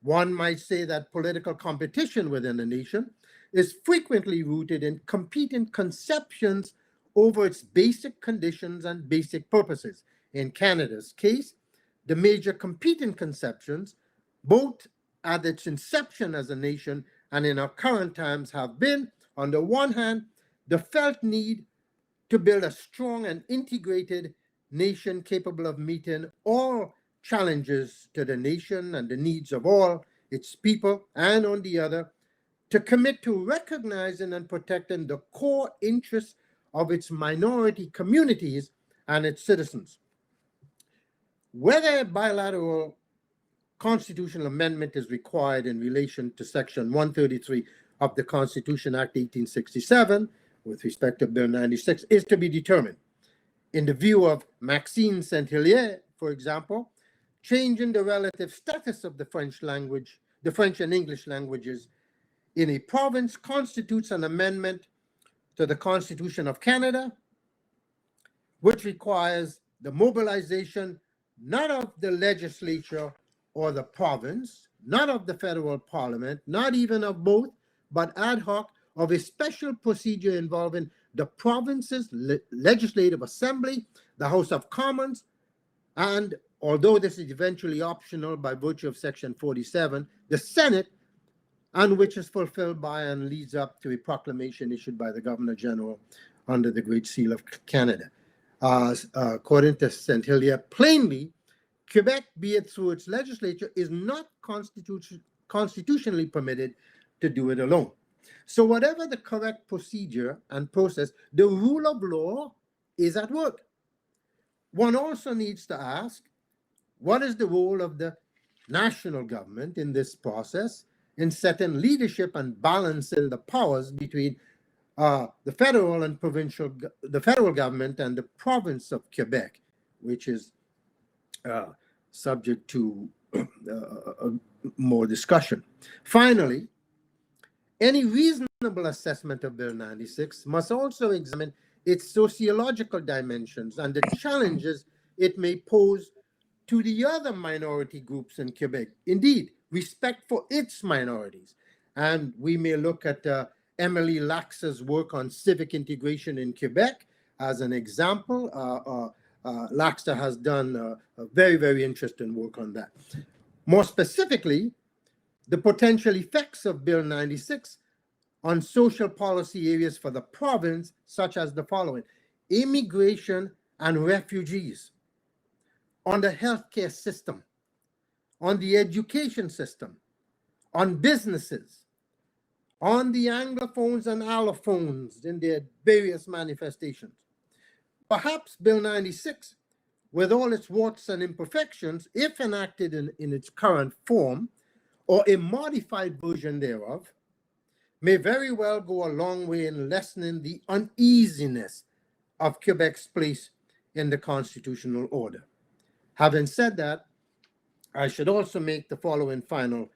One might say that political competition within a nation is frequently rooted in competing conceptions over its basic conditions and basic purposes. In Canada's case, the major competing conceptions, both at its inception as a nation and in our current times, have been, on the one hand, the felt need to build a strong and integrated nation capable of meeting all challenges to the nation and the needs of all its people, and on the other, to commit to recognizing and protecting the core interests of its minority communities and its citizens. Whether a bilateral constitutional amendment is required in relation to Section 133 of the Constitution Act 1867 with respect to Bill 96 is to be determined. In the view of Maxime Saint-Hilaire, for example, changing the relative status of the French language, the French and English languages in a province constitutes an amendment to the Constitution of Canada, which requires the mobilization not of the legislature or the province, not of the federal parliament, not even of both, but ad hoc of a special procedure involving the province's legislative assembly, the House of Commons, and although this is eventually optional by virtue of Section 47, the Senate, and which is fulfilled by and leads up to a proclamation issued by the Governor General under the Great Seal of Canada. According to Saint-Hilaire, plainly, Quebec, be it through its legislature, is not constitutionally permitted to do it alone. So whatever the correct procedure and process, the rule of law is at work. One also needs to ask, what is the role of the national government in this process in setting leadership and balancing the powers between the federal and provincial, the federal government and the province of Quebec, which is subject to more discussion. Finally, any reasonable assessment of Bill 96 must also examine its sociological dimensions and the challenges it may pose to the other minority groups in Quebec. Indeed, respect for its minorities. And we may look at Emily Lax's work on civic integration in Quebec as an example. Laxta has done very, very interesting work on that. More specifically, the potential effects of Bill 96 on social policy areas for the province, such as the following: immigration and refugees, on the healthcare system, on the education system, on businesses, on the Anglophones and Allophones in their various manifestations. Perhaps Bill 96, with all its warts and imperfections, if enacted in its current form, or a modified version thereof, may very well go a long way in lessening the uneasiness of Quebec's place in the constitutional order. Having said that, I should also make the following final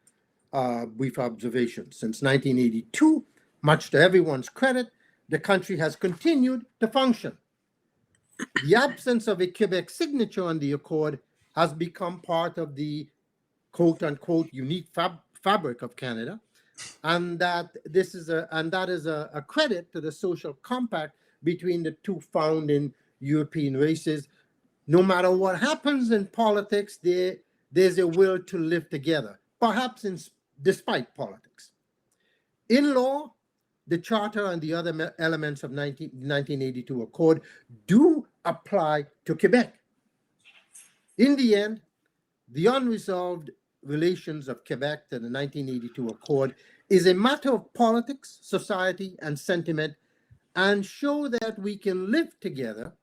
brief observation. Since 1982, much to everyone's credit, the country has continued to function. The absence of a Quebec signature on the accord has become part of the quote-unquote unique fabric of Canada, and that is a credit to the social compact between the two founding European races. No matter what happens in politics, there's a will to live together, perhaps despite politics. In law, the Charter and the other elements of 1982 Accord do apply to Quebec. In the end, the unresolved relations of Quebec to the 1982 Accord is a matter of politics, society, and sentiment, and show that we can live together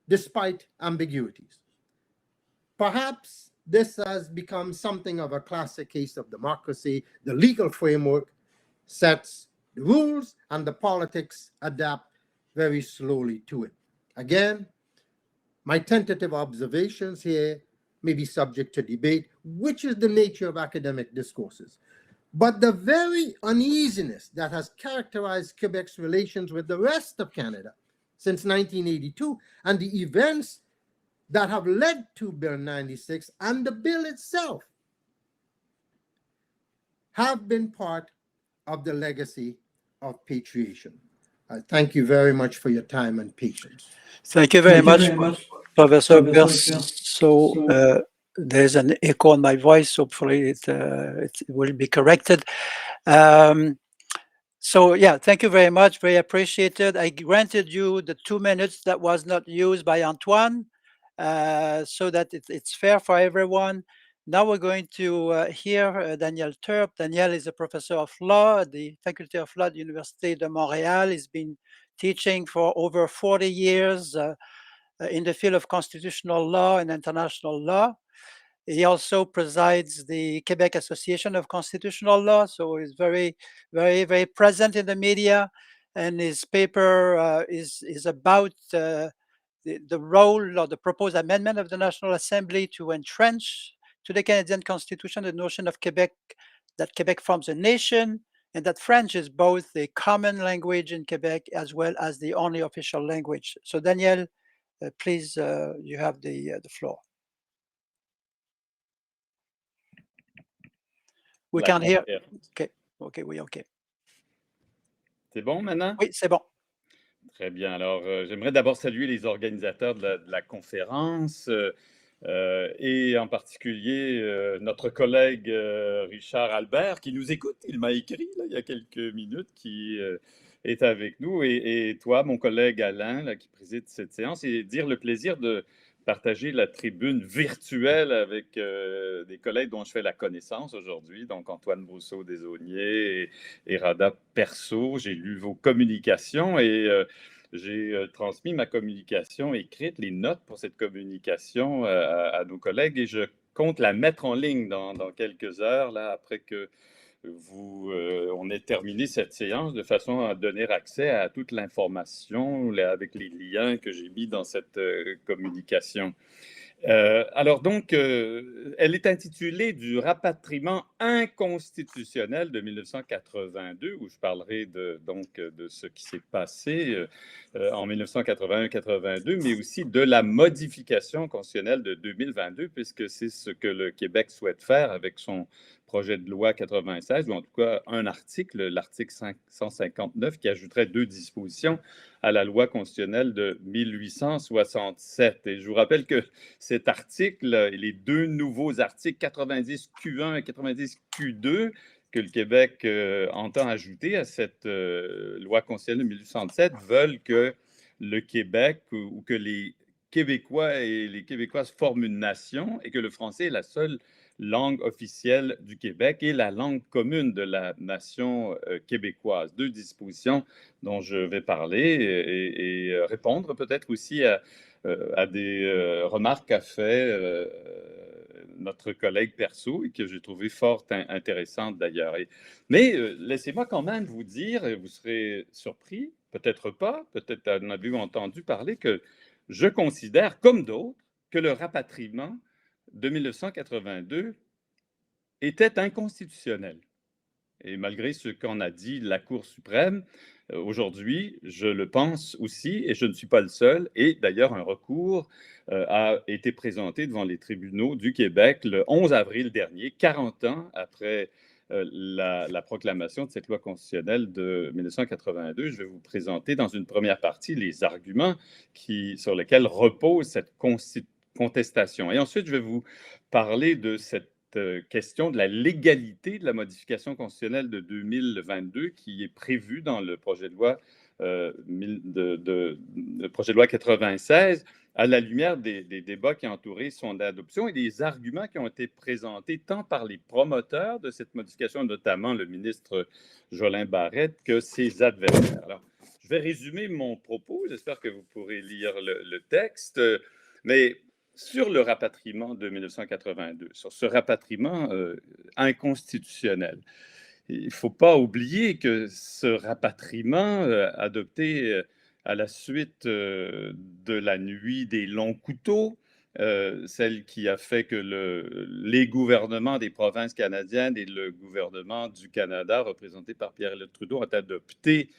despite ambiguities. Perhaps this has become something of a classic case of democracy. The legal framework sets the rules and the politics adapt very slowly to it. Again, my tentative observations here may be subject to debate, which is the nature of academic discourses. But the very uneasiness that has characterized Quebec's relations with the rest of Canada since 1982 and the events that have led to Bill 96 and the bill itself have been part of the legacy of patriation. I thank you very much for your time and patience. Thank you very much, Professor Pierce. So there's an echo on my voice. Hopefully it will be corrected. So yeah, thank you very much. Very appreciated. I granted you the 2 minutes that was not used by Antoine, so that it's fair for everyone. Now we're going to hear Daniel Turp. Daniel is a professor of law at the Faculty of Law at the Université de Montréal. He's been teaching for over 40 years in the field of constitutional law and international law. He also presides the Quebec Association of Constitutional Law, so he's very, very, very present in the media. And his paper is about the role or the proposed amendment of the National Assembly to entrench to the Canadian Constitution the notion of Quebec, that Quebec forms a nation, and that French is both the common language in Quebec as well as the only official language. So Daniel, please, you have the floor. We can't hear. OK, oui, OK. C'est bon maintenant? Oui, c'est bon. Très bien. Alors, j'aimerais d'abord saluer les organisateurs de la conférence et en particulier notre collègue Richard Albert qui nous écoute. Il m'a écrit là, il y a quelques minutes, qui est avec nous. Et toi, mon collègue Alain, là, qui préside cette séance, et dire le plaisir de partager la tribune virtuelle avec des collègues dont je fais la connaissance aujourd'hui, donc Antoine Brousseau-Desaulniers et Rada Perceau. J'ai lu vos communications et j'ai transmis ma communication écrite, les notes pour cette communication à nos collègues, et je compte la mettre en ligne dans quelques heures, là, après que on ait terminé cette séance, de façon à donner accès à toute l'information avec les liens que j'ai mis dans cette communication. Alors donc, elle est intitulée du rapatriement inconstitutionnel de 1982, où je parlerai de ce qui s'est passé en 1981-82, mais aussi de la modification constitutionnelle de 2022, puisque c'est ce que le Québec souhaite faire avec son projet de loi 96, ou en tout cas un article, l'article 159, qui ajouterait 2 dispositions à la loi constitutionnelle de 1867. Et je vous rappelle que cet article et les 2 nouveaux articles 90 Q1 et 90 Q2 que le Québec entend ajouter à cette loi constitutionnelle de 1867 veulent que le Québec ou que les Québécois et les Québécoises forment une nation et que le français est la seule langue officielle du Québec et la langue commune de la nation québécoise. 2 dispositions dont je vais parler et répondre peut-être aussi à des remarques qu'a fait notre collègue Perceau et que j'ai trouvé fort intéressantes d'ailleurs. Mais laissez-moi quand même vous dire, et vous serez surpris, peut-être pas, peut-être en avez-vous entendu parler, que je considère, comme d'autres, que le rapatriement de 1982 était inconstitutionnel. Et malgré ce qu'en a dit la Cour suprême, aujourd'hui, je le pense aussi, et je ne suis pas le seul. Et d'ailleurs, un recours a été présenté devant les tribunaux du Québec le 11 avril dernier, 40 ans après la proclamation de cette loi constitutionnelle de 1982. Je vais vous présenter dans une première partie les arguments sur lesquels repose cette contestation. Et ensuite, je vais vous parler de cette question de la légalité de la modification constitutionnelle de 2022 qui est prévue dans le projet de loi, le projet de loi 96, à la lumière des débats qui ont entouré son adoption et des arguments qui ont été présentés tant par les promoteurs de cette modification, notamment le ministre Jolin Barrette, que ses adversaires. Alors, je vais résumer mon propos, j'espère que vous pourrez lire le texte, mais sur le rapatriement de 1982, sur ce rapatriement inconstitutionnel. Il ne faut pas oublier que ce rapatriement adopté à la suite de la nuit des longs couteaux, celle qui a fait que les gouvernements des provinces canadiennes et le gouvernement du Canada, représenté par Pierre-Éliott Trudeau, ont adopté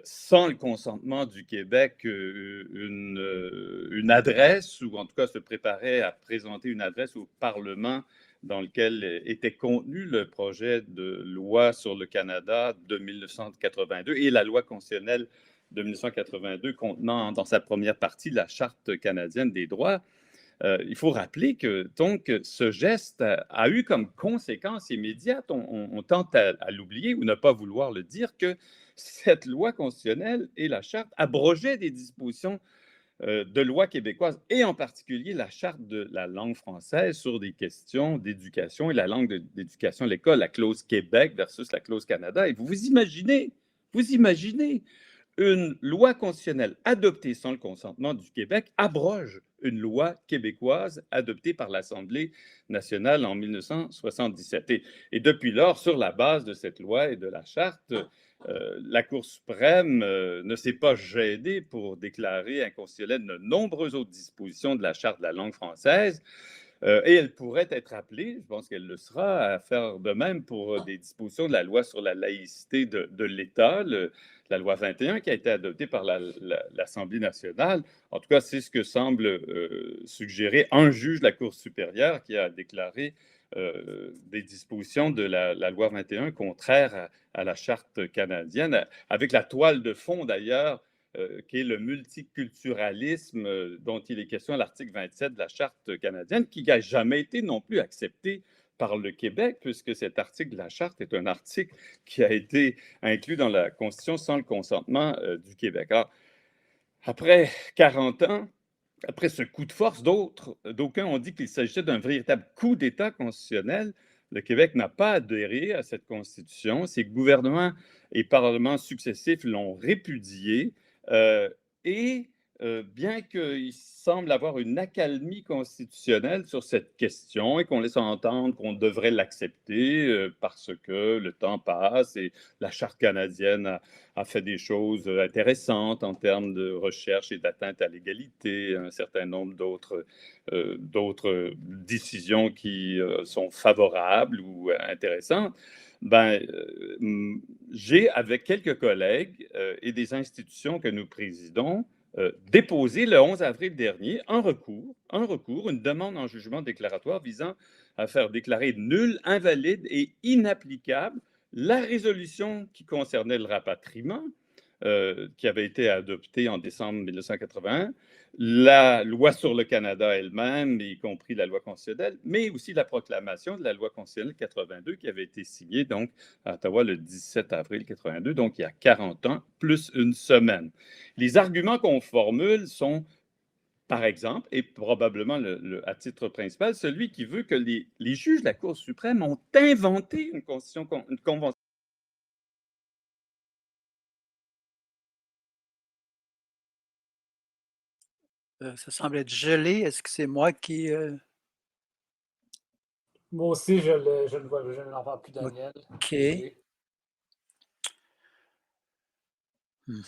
sans le consentement du Québec, une adresse, ou en tout cas se préparait à présenter une adresse au Parlement dans lequel était contenu le projet de loi sur le Canada de 1982 et la loi constitutionnelle de 1982 contenant dans sa première partie la Charte canadienne des droits. Il faut rappeler que donc, ce geste a eu comme conséquence immédiate, on tente à l'oublier ou ne pas vouloir le dire, que cette loi constitutionnelle et la Charte abrogeaient des dispositions de loi québécoise, et en particulier la Charte de la langue française sur des questions d'éducation et la langue d'éducation à l'école, la clause Québec versus la clause Canada. Et vous imaginez une loi constitutionnelle adoptée sans le consentement du Québec abroge une loi québécoise adoptée par l'Assemblée nationale en 1977. Et depuis lors, sur la base de cette loi et de la charte, la Cour suprême ne s'est pas gênée pour déclarer inconstitutionnelles de nombreuses autres dispositions de la Charte de la langue française. Et elle pourrait être appelée, je pense qu'elle le sera, à faire de même pour des dispositions de la loi sur la laïcité de l'État, la loi 21 qui a été adoptée par l'Assemblée nationale. En tout cas, c'est ce que semble suggérer un juge de la Cour supérieure qui a déclaré des dispositions de la loi 21 contraires à la Charte canadienne, avec la toile de fond d'ailleurs, qui est le multiculturalisme dont il est question à l'article 27 de la Charte canadienne, qui n'a jamais été non plus accepté par le Québec, puisque cet article de la Charte est un article qui a été inclus dans la Constitution sans le consentement du Québec. Alors, après 40 ans, après ce coup de force, d'aucuns ont dit qu'il s'agissait d'un véritable coup d'État constitutionnel. Le Québec n'a pas adhéré à cette Constitution. Ses gouvernements et parlements successifs l'ont répudiée. Et bien qu'il semble avoir une accalmie constitutionnelle sur cette question et qu'on laisse entendre qu'on devrait l'accepter parce que le temps passe et la Charte canadienne a fait des choses intéressantes en termes de recherche et d'atteinte à l'égalité, un certain nombre d'autres décisions qui sont favorables ou intéressantes. J'ai, avec quelques collègues et des institutions que nous présidons, déposé le 11 avril dernier un recours, une demande en jugement déclaratoire visant à faire déclarer nulle, invalide et inapplicable la résolution qui concernait le rapatriement, qui avait été adoptée en décembre 1981, la loi sur le Canada elle-même, y compris la loi constitutionnelle, mais aussi la proclamation de la loi constitutionnelle 82 qui avait été signée donc à Ottawa le 17 avril 82, donc il y a 40 ans, plus une semaine. Les arguments qu'on formule sont, par exemple, et probablement à titre principal, celui qui veut que les juges de la Cour suprême ont inventé une convention. Ça semble être gelé. Est-ce que c'est moi qui... Moi aussi, je ne l'entends plus, Daniel. OK. Mhm.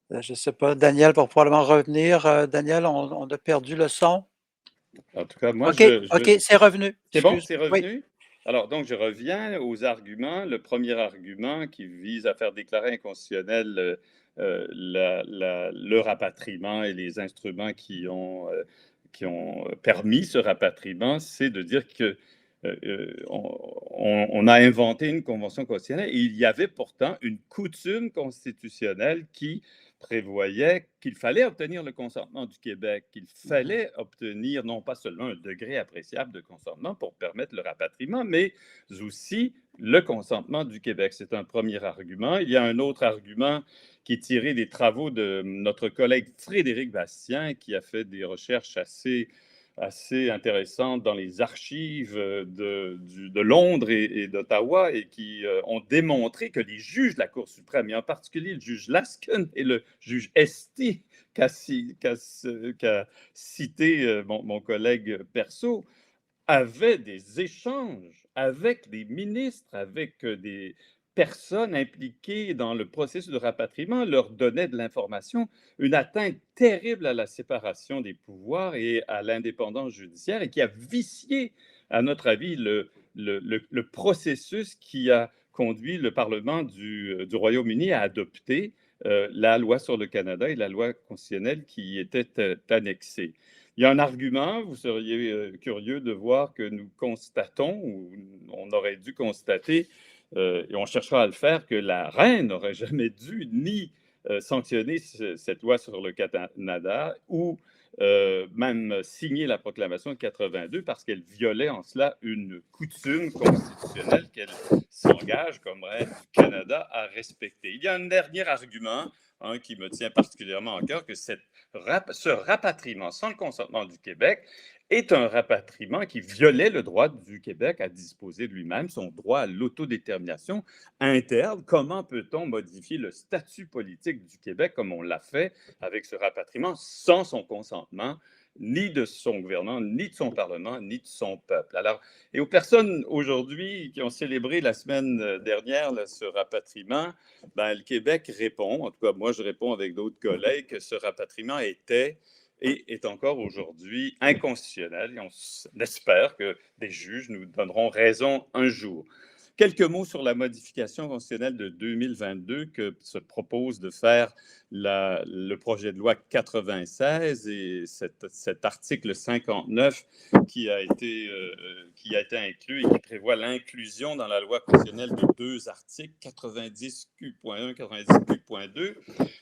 Je ne sais pas, Daniel, pour probablement revenir. Daniel, on a perdu le son. En tout cas, moi, OK, c'est revenu. C'est bon, Excuse. c'est revenu? Oui. Alors, donc, je reviens aux arguments. Le premier argument qui vise à faire déclarer inconstitutionnel le rapatriement et les instruments qui ont permis ce rapatriement, c'est de dire que on a inventé une convention constitutionnelle et il y avait pourtant une coutume constitutionnelle qui prévoyait qu'il fallait obtenir le consentement du Québec, qu'il fallait obtenir non pas seulement un degré appréciable de consentement pour permettre le rapatriement, mais aussi le consentement du Québec. C'est un premier argument. Il y a un autre argument qui est tiré des travaux de notre collègue Frédéric Bastien, qui a fait des recherches assez intéressantes dans les archives de Londres et d'Ottawa et qui ont démontré que les juges de la Cour suprême, et en particulier le juge Laskin et le juge Esti, qu'a cité mon collègue Perceau, avaient des échanges avec des ministres, avec des personnes impliquées dans le processus de rapatriement, leur donnaient de l'information, une atteinte terrible à la séparation des pouvoirs et à l'indépendance judiciaire et qui a vicié, à notre avis, le processus qui a conduit le Parlement du Royaume-Uni à adopter la loi sur le Canada et la loi constitutionnelle qui y étaient annexées. Il y a un argument, vous seriez curieux de voir que nous constatons, ou on aurait dû constater, et on cherchera à le faire, que la reine n'aurait jamais dû ni sanctionner cette loi sur le Canada ou même signé la proclamation de 82 parce qu'elle violait en cela une coutume constitutionnelle qu'elle s'engage, comme reine du Canada, à respecter. Il y a un dernier argument qui me tient particulièrement à cœur, que ce rapatriement sans le consentement du Québec est un rapatriement qui violait le droit du Québec à disposer de lui-même, son droit à l'autodétermination interne. Comment peut-on modifier le statut politique du Québec comme on l'a fait avec ce rapatriement sans son consentement, ni de son gouvernement, ni de son Parlement, ni de son peuple? Alors, et aux personnes aujourd'hui qui ont célébré la semaine dernière ce rapatriement, ben, le Québec répond, en tout cas moi je réponds avec d'autres collègues, que ce rapatriement était et est encore aujourd'hui inconstitutionnel. Et on espère que des juges nous donneront raison un jour. Quelques mots sur la modification constitutionnelle de 2022 que se propose de faire le projet de loi 96 et cet article 59 qui a été inclus et qui prévoit l'inclusion dans la loi constitutionnelle de 2 articles, 90 Q.1, 90 Q.2.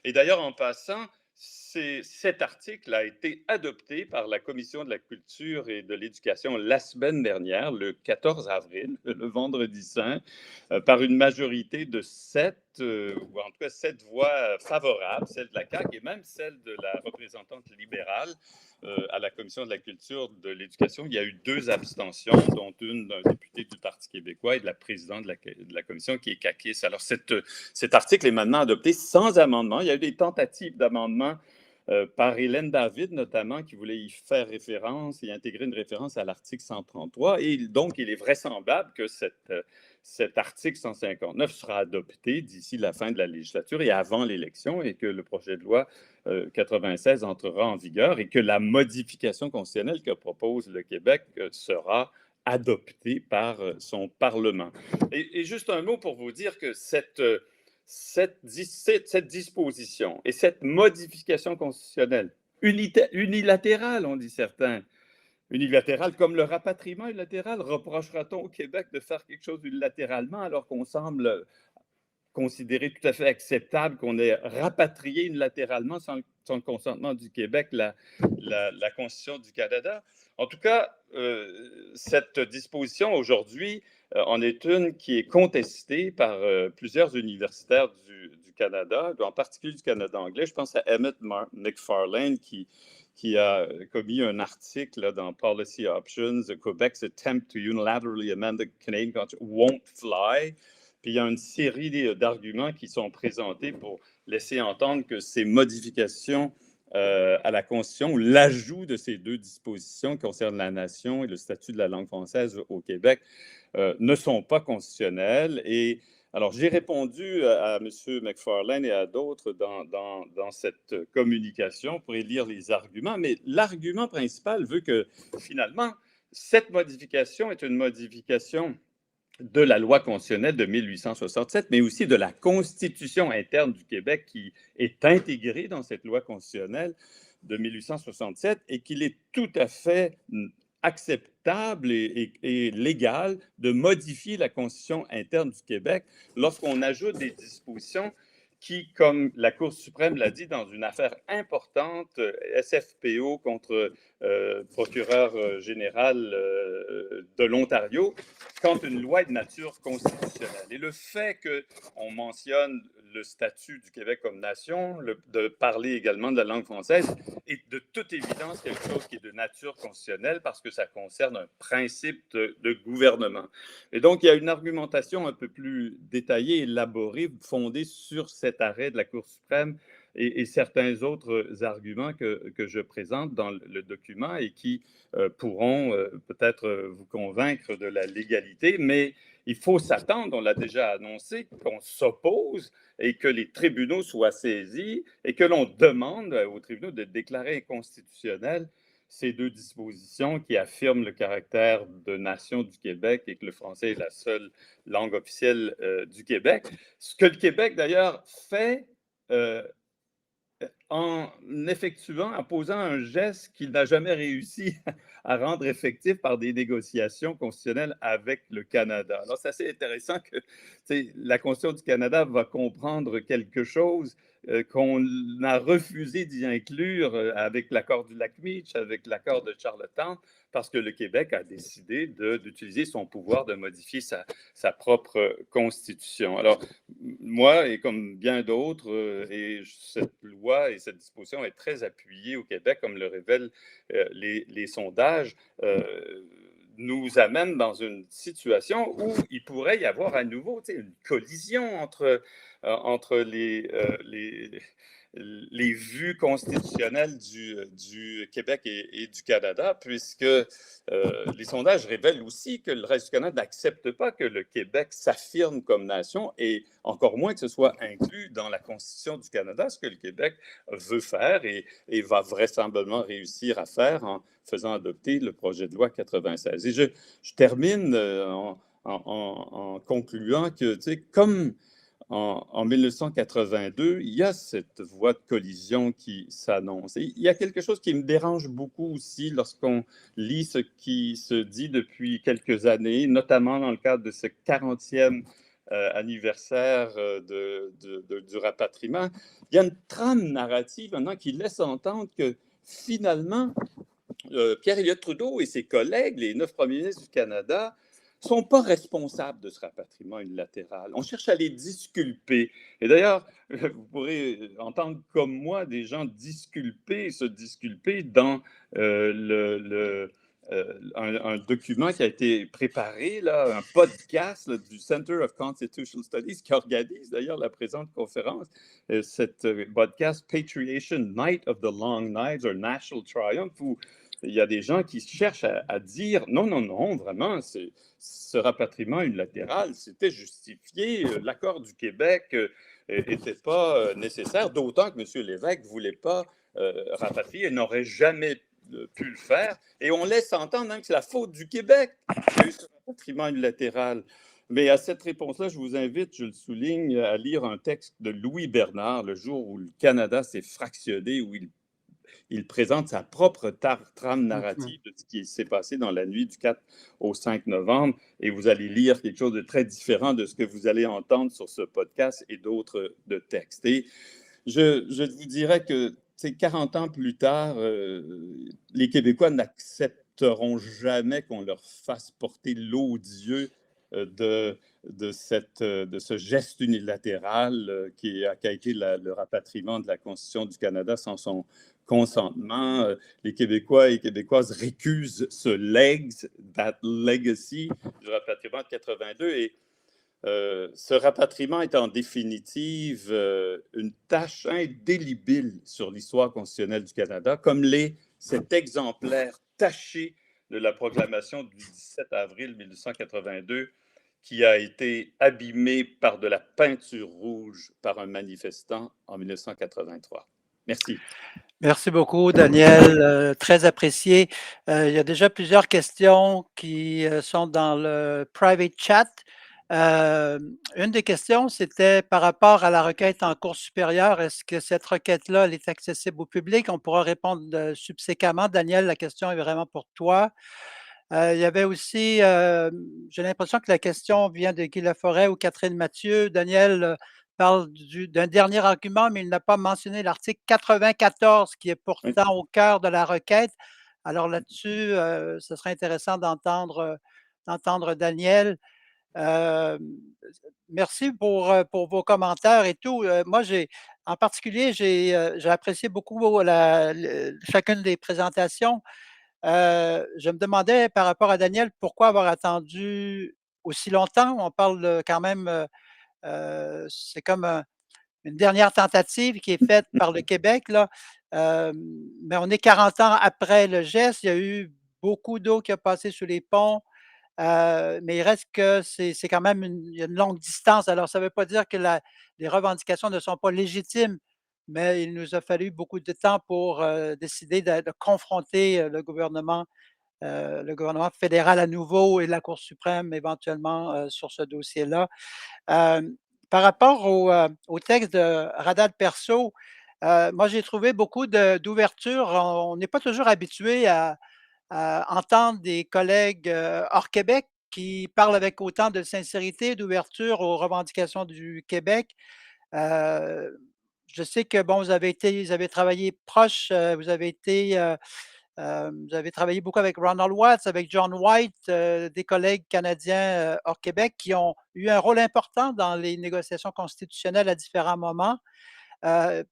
Et d'ailleurs, en passant, cet article a été adopté par la Commission de la culture et de l'éducation la semaine dernière, le 14 avril, le vendredi saint, par une majorité de 7, ou en tout cas 7 voix favorables, celle de la CAQ et même celle de la représentante libérale à la Commission de la culture de l'éducation. Il y a eu 2 abstentions, dont une d'un député du Parti québécois et de la présidente de la commission qui est caquiste. Alors cet article est maintenant adopté sans amendement. Il y a eu des tentatives d'amendement par Hélène David, notamment, qui voulait y faire référence et intégrer une référence à l'article 133. Et donc, il est vraisemblable que cet article 159 sera adopté d'ici la fin de la législature et avant l'élection, et que le projet de loi 96 entrera en vigueur et que la modification constitutionnelle que propose le Québec sera adoptée par son Parlement. Et juste un mot pour vous dire que cette disposition et cette modification constitutionnelle unilatérale, on dit certains, unilatérale comme le rapatriement unilatéral, reprochera-t-on au Québec de faire quelque chose unilatéralement alors qu'on semble considérer tout à fait acceptable qu'on ait rapatrié unilatéralement sans le consentement du Québec la Constitution du Canada? En tout cas, cette disposition aujourd'hui en est une qui est contestée par plusieurs universitaires du Canada, en particulier du Canada anglais. Je pense à Emmett McFarlane qui a commis un article là, dans Policy Options, Quebec's attempt to unilaterally amend the Canadian Constitution won't fly. Puis il y a une série d'arguments qui sont présentés pour laisser entendre que ces modifications à la Constitution, ou l'ajout de ces 2 dispositions qui concernent la nation et le statut de la langue française au Québec, ne sont pas constitutionnelles. Et alors, j'ai répondu à M. McFarlane et à d'autres dans cette communication. Vous pourrez lire les arguments, mais l'argument principal veut que, finalement, cette modification est une modification de la loi constitutionnelle de 1867, mais aussi de la Constitution interne du Québec qui est intégrée dans cette loi constitutionnelle de 1867 et qu'il est tout à fait acceptable et légal de modifier la Constitution interne du Québec lorsqu'on ajoute des dispositions qui, comme la Cour suprême l'a dit dans une affaire importante, SFPO contre procureur général de l'Ontario, quand une loi est de nature constitutionnelle. Et le fait qu'on mentionne le statut du Québec comme nation, de parler également de la langue française, est de toute évidence quelque chose qui est de nature constitutionnelle parce que ça concerne un principe de gouvernement. Et donc, il y a une argumentation un peu plus détaillée, élaborée, fondée sur cet arrêt de la Cour suprême et certains autres arguments que je présente dans le document et qui pourront peut-être vous convaincre de la légalité, mais il faut s'attendre, on l'a déjà annoncé, qu'on s'oppose et que les tribunaux soient saisis et que l'on demande aux tribunaux de déclarer inconstitutionnelles ces 2 dispositions qui affirment le caractère de nation du Québec et que le français est la seule langue officielle du Québec. Ce que le Québec, d'ailleurs, fait en effectuant, en posant un geste qu'il n'a jamais réussi à rendre effectif par des négociations constitutionnelles avec le Canada. Alors, c'est assez intéressant que la Constitution du Canada va comprendre quelque chose qu'on a refusé d'y inclure avec l'accord du Lac-Meach, avec l'accord de Charlottetown, parce que le Québec a décidé d'utiliser son pouvoir de modifier sa propre constitution. Alors, moi, et comme bien d'autres, et cette loi et cette disposition est très appuyée au Québec, comme le révèlent les sondages, nous amène dans une situation où il pourrait y avoir à nouveau une collision entre les vues constitutionnelles du Québec et du Canada, puisque les sondages révèlent aussi que le reste du Canada n'accepte pas que le Québec s'affirme comme nation et encore moins que ce soit inclus dans la Constitution du Canada, ce que le Québec veut faire et va vraisemblablement réussir à faire en faisant adopter le projet de loi 96. Et je termine en concluant que, comme en 1982, il y a cette voie de collision qui s'annonce. Et il y a quelque chose qui me dérange beaucoup aussi lorsqu'on lit ce qui se dit depuis quelques années, notamment dans le cadre de ce 40e anniversaire du rapatriement. Il y a une trame narrative maintenant qui laisse entendre que finalement, Pierre Elliott Trudeau et ses collègues, les 9 premiers ministres du Canada, ne sont pas responsables de ce rapatriement unilatéral. On cherche à les disculper. Et d'ailleurs, vous pourrez entendre comme moi des gens se disculper dans un document qui a été préparé, là, un podcast là, du Center of Constitutional Studies qui organise d'ailleurs la présente conférence, cette podcast Patriation Night of the Long Knives or National Triumph, où il y a des gens qui cherchent à dire non, non, non, vraiment, ce rapatriement unilatéral, c'était justifié, l'accord du Québec n'était pas nécessaire, d'autant que M. Lévesque ne voulait pas rapatrier et n'aurait jamais pu le faire. Et on laisse entendre hein, que c'est la faute du Québec qu'il y a eu ce rapatriement unilatéral. Mais à cette réponse-là, je vous invite, je le souligne, à lire un texte de Louis Bernard, le jour où le Canada s'est fractionné, où il présente sa propre trame narrative de ce qui s'est passé dans la nuit du 4 au 5 novembre. Et vous allez lire quelque chose de très différent de ce que vous allez entendre sur ce podcast et d'autres de textes. Et je vous dirais que 40 ans plus tard, les Québécois n'accepteront jamais qu'on leur fasse porter l'odieux de ce geste unilatéral qui a été le rapatriement de la Constitution du Canada sans son consentement. Les Québécois et Québécoises récusent ce legacy du rapatriement de 82 et ce rapatriement est en définitive une tâche indélébile sur l'histoire constitutionnelle du Canada, comme l'est cet exemplaire taché de la proclamation du 17 avril 1882 qui a été abîmé par de la peinture rouge par un manifestant en 1983. Merci. Merci beaucoup, Daniel. Très apprécié. Il y a déjà plusieurs questions qui sont dans le private chat. Une des questions, c'était par rapport à la requête en cour supérieure. Est-ce que cette requête-là, elle est accessible au public? On pourra répondre subséquemment. Daniel, la question est vraiment pour toi. Il y avait aussi, j'ai l'impression que la question vient de Guy Laforêt ou Catherine Mathieu. Daniel parle d'un dernier argument, mais il n'a pas mentionné l'article 94 qui est pourtant au cœur de la requête. Alors là-dessus, ce serait intéressant d'entendre Daniel. Merci pour vos commentaires et tout. Moi, en particulier, j'ai apprécié beaucoup chacune des présentations. Je me demandais par rapport à Daniel, pourquoi avoir attendu aussi longtemps? On parle quand même, c'est comme une dernière tentative qui est faite par le Québec, là. Mais on est 40 ans après le geste. Il y a eu beaucoup d'eau qui a passé sous les ponts. Mais il reste que c'est quand même il y a une longue distance. Alors, ça ne veut pas dire que les revendications ne sont pas légitimes, mais il nous a fallu beaucoup de temps pour décider de confronter le gouvernement fédéral à nouveau et la Cour suprême éventuellement sur ce dossier-là. Par rapport au texte de Radad Perso, Moi, j'ai trouvé beaucoup d'ouverture. On n'est pas toujours habitué à entendre des collègues hors Québec qui parlent avec autant de sincérité, d'ouverture aux revendications du Québec. Euh, je sais que bon, vous avez travaillé proche, vous avez travaillé beaucoup avec Ronald Watts, avec John White, des collègues canadiens hors Québec qui ont eu un rôle important dans les négociations constitutionnelles à différents moments. Euh,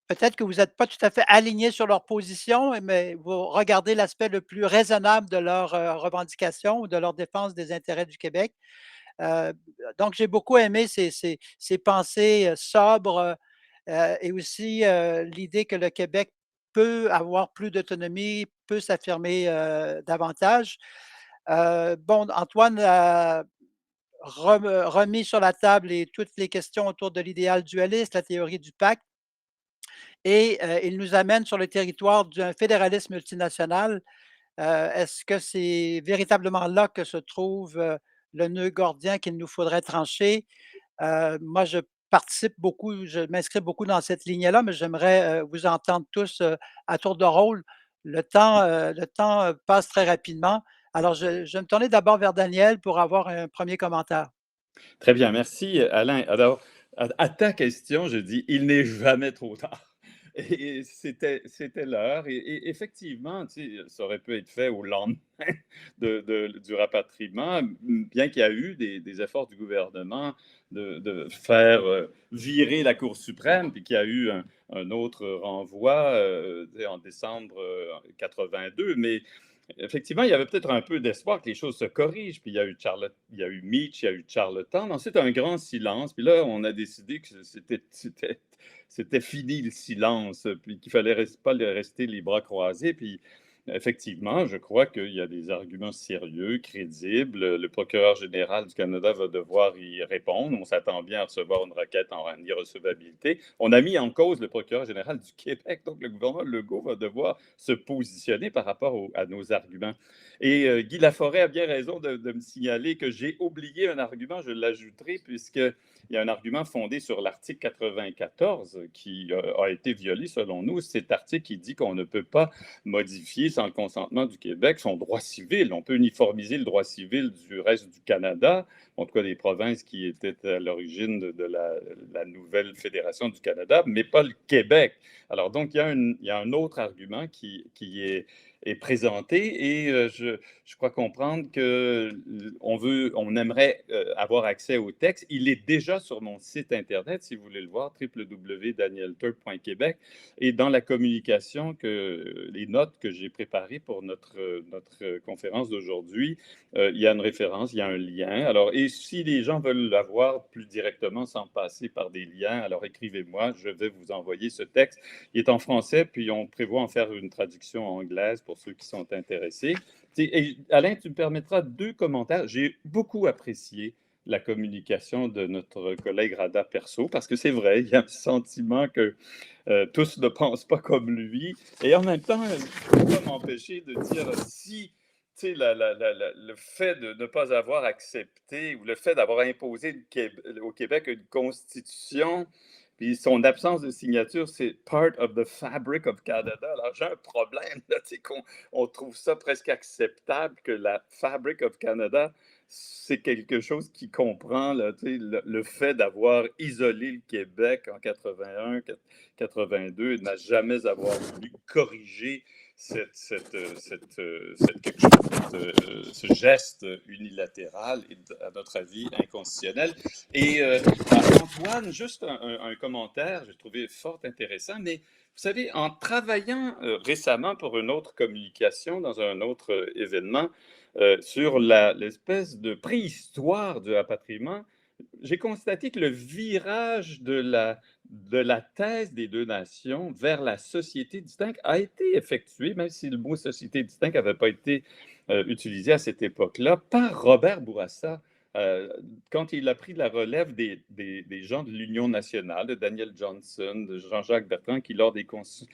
Peut-être que vous n'êtes pas tout à fait aligné sur leur position, mais vous regardez l'aspect le plus raisonnable de leurs revendications ou de leur défense des intérêts du Québec. Euh, donc, j'ai beaucoup aimé ces pensées sobres et aussi l'idée que le Québec peut avoir plus d'autonomie, peut s'affirmer davantage. Bon, Antoine a remis sur la table toutes les questions autour de l'idéal dualiste, la théorie du pacte, et il nous amène sur le territoire d'un fédéralisme multinational. Est-ce que c'est véritablement là que se trouve le nœud gordien qu'il nous faudrait trancher? Moi, je participe beaucoup, je m'inscris beaucoup dans cette lignée-là, mais j'aimerais vous entendre tous à tour de rôle. Le temps passe très rapidement. Alors, je vais me tourner d'abord vers Daniel pour avoir un premier commentaire. Très bien, merci Alain. Alors, à ta question, je dis, il n'est jamais trop tard. Et c'était l'heure. Et effectivement, tu sais, ça aurait pu être fait au lendemain du rapatriement, bien qu'il y a eu des efforts du gouvernement de faire virer la Cour suprême, puis qu'il y a eu un autre renvoi tu sais, en décembre 82. Mais effectivement, il y avait peut-être un peu d'espoir que les choses se corrigent. Puis il y a eu Mitch, il y a eu Charlottetown. Ensuite, un grand silence. Puis là, on a décidé que c'était fini le silence, puis qu'il fallait pas rester les bras croisés. Puis effectivement, je crois qu'il y a des arguments sérieux, crédibles. Le procureur général du Canada va devoir y répondre. On s'attend bien à recevoir une requête en irrecevabilité. On a mis en cause le procureur général du Québec, donc le gouvernement Legault va devoir se positionner par rapport à nos arguments. Et Guy Laforêt a bien raison de me signaler que j'ai oublié un argument, je l'ajouterai, puisqu'il y a un argument fondé sur l'article 94 qui a été violé selon nous. Cet article qui dit qu'on ne peut pas modifier sans le consentement du Québec son droit civil. On peut uniformiser le droit civil du reste du Canada, en tout cas des provinces qui étaient à l'origine de la nouvelle Fédération du Canada, mais pas le Québec. Alors donc, il y a un autre argument qui est présenté et je crois comprendre qu'on aimerait avoir accès au texte. Il est déjà sur mon site Internet, si vous voulez le voir, www.danielturk.québec. Et dans la communication, les notes que j'ai préparées pour notre conférence d'aujourd'hui, il y a une référence, il y a un lien. Alors, et si les gens veulent l'avoir plus directement sans passer par des liens, alors écrivez-moi, je vais vous envoyer ce texte. Il est en français, puis on prévoit en faire une traduction anglaise pour ceux qui sont intéressés. Et Alain, tu me permettras 2 commentaires. J'ai beaucoup apprécié la communication de notre collègue Rada Perso, parce que c'est vrai, il y a un sentiment que tous ne pensent pas comme lui. Et en même temps, je ne peux pas m'empêcher de dire si le fait de ne pas avoir accepté ou le fait d'avoir imposé au Québec une constitution, puis son absence de signature, c'est part of the fabric of Canada. Alors j'ai un problème, là, on trouve ça presque acceptable que la fabric of Canada, c'est quelque chose qui comprend là, le fait d'avoir isolé le Québec en 81, 82 et de n'a jamais avoir voulu corriger ce geste unilatéral et, à notre avis, inconstitutionnel. Et Antoine, juste un commentaire, j'ai trouvé fort intéressant, mais vous savez, en travaillant récemment pour une autre communication dans un autre événement sur l'espèce de préhistoire du rapatriement, j'ai constaté que le virage de la thèse des 2 nations vers la société distincte a été effectué, même si le mot société distincte n'avait pas été utilisé à cette époque-là, par Robert Bourassa. Quand il a pris la relève des gens de l'Union nationale, de Daniel Johnson, de Jean-Jacques Bertrand, qui, lors des conférences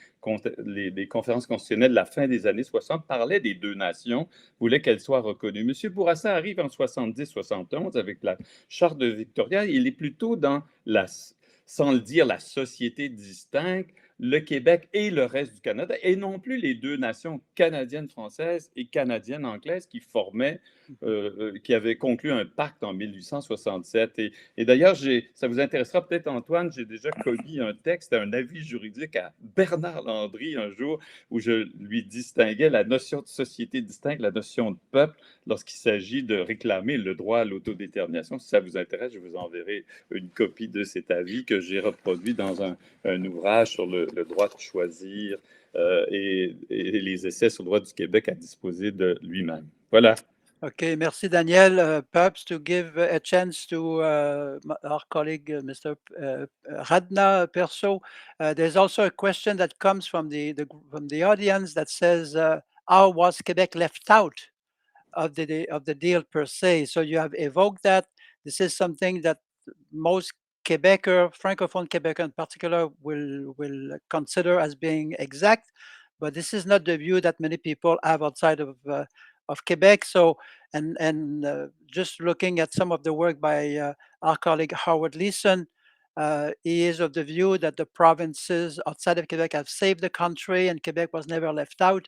constitutionnelles de la fin des années 60, parlaient des 2 nations, voulaient qu'elles soient reconnues. M. Bourassa arrive en 70-71 avec la Charte de Victoria. Il est plutôt dans sans le dire, la société distincte, le Québec et le reste du Canada, et non plus les deux nations canadiennes-françaises et canadiennes-anglaises qui avaient conclu un pacte en 1867. Et d'ailleurs, ça vous intéressera peut-être, Antoine, j'ai déjà commis un texte, un avis juridique à Bernard Landry un jour, où je lui distinguais la notion de société distincte, la notion de peuple, lorsqu'il s'agit de réclamer le droit à l'autodétermination. Si ça vous intéresse, je vous enverrai une copie de cet avis que j'ai reproduit dans un ouvrage sur le droit de choisir et les essais sur le droit du Québec à disposer de lui-même. Voilà. Okay, merci Daniel. Perhaps to give a chance to our colleague, Mr. Radna Perso, there's also a question that comes from the audience that says, how was Quebec left out of the deal per se? So you have evoked that. This is something that most Quebecer, Francophone Quebecer in particular, will consider as being exact, but this is not the view that many people have outside of Quebec. So, and just looking at some of the work by our colleague Howard Leeson, he is of the view that the provinces outside of Quebec have saved the country and Quebec was never left out.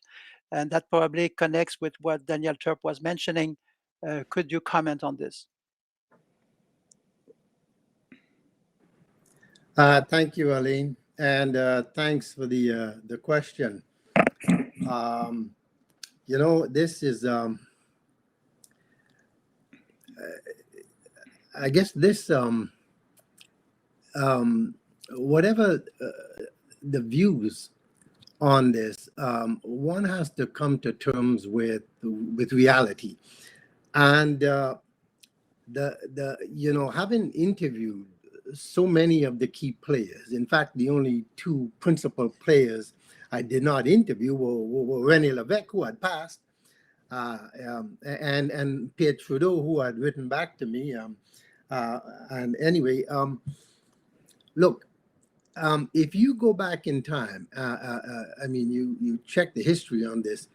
And that probably connects with what Daniel Turp was mentioning. Could you comment on this? Thank you, Alain, and thanks for the question. You know, this is, I guess this, whatever the views on this, one has to come to terms with reality. And you know, having interviewed so many of the key players, in fact, the only two principal players I did not interview were René Lévesque, who had passed, and Pierre Trudeau, who had written back to me. And anyway, look, if you go back in time, I mean, you check the history on this,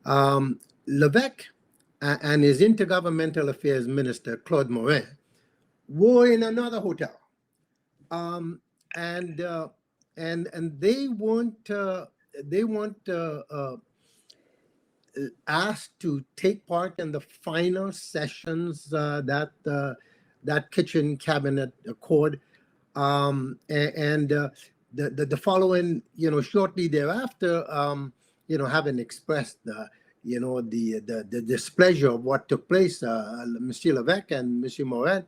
Lévesque and his Intergovernmental Affairs Minister, Claude Morin, were in another hotel. And they weren't asked to take part in the final sessions that kitchen cabinet accord, and the following, you know, shortly thereafter, you know, having expressed you know, the displeasure of what took place, Monsieur Lévesque and Monsieur Morin.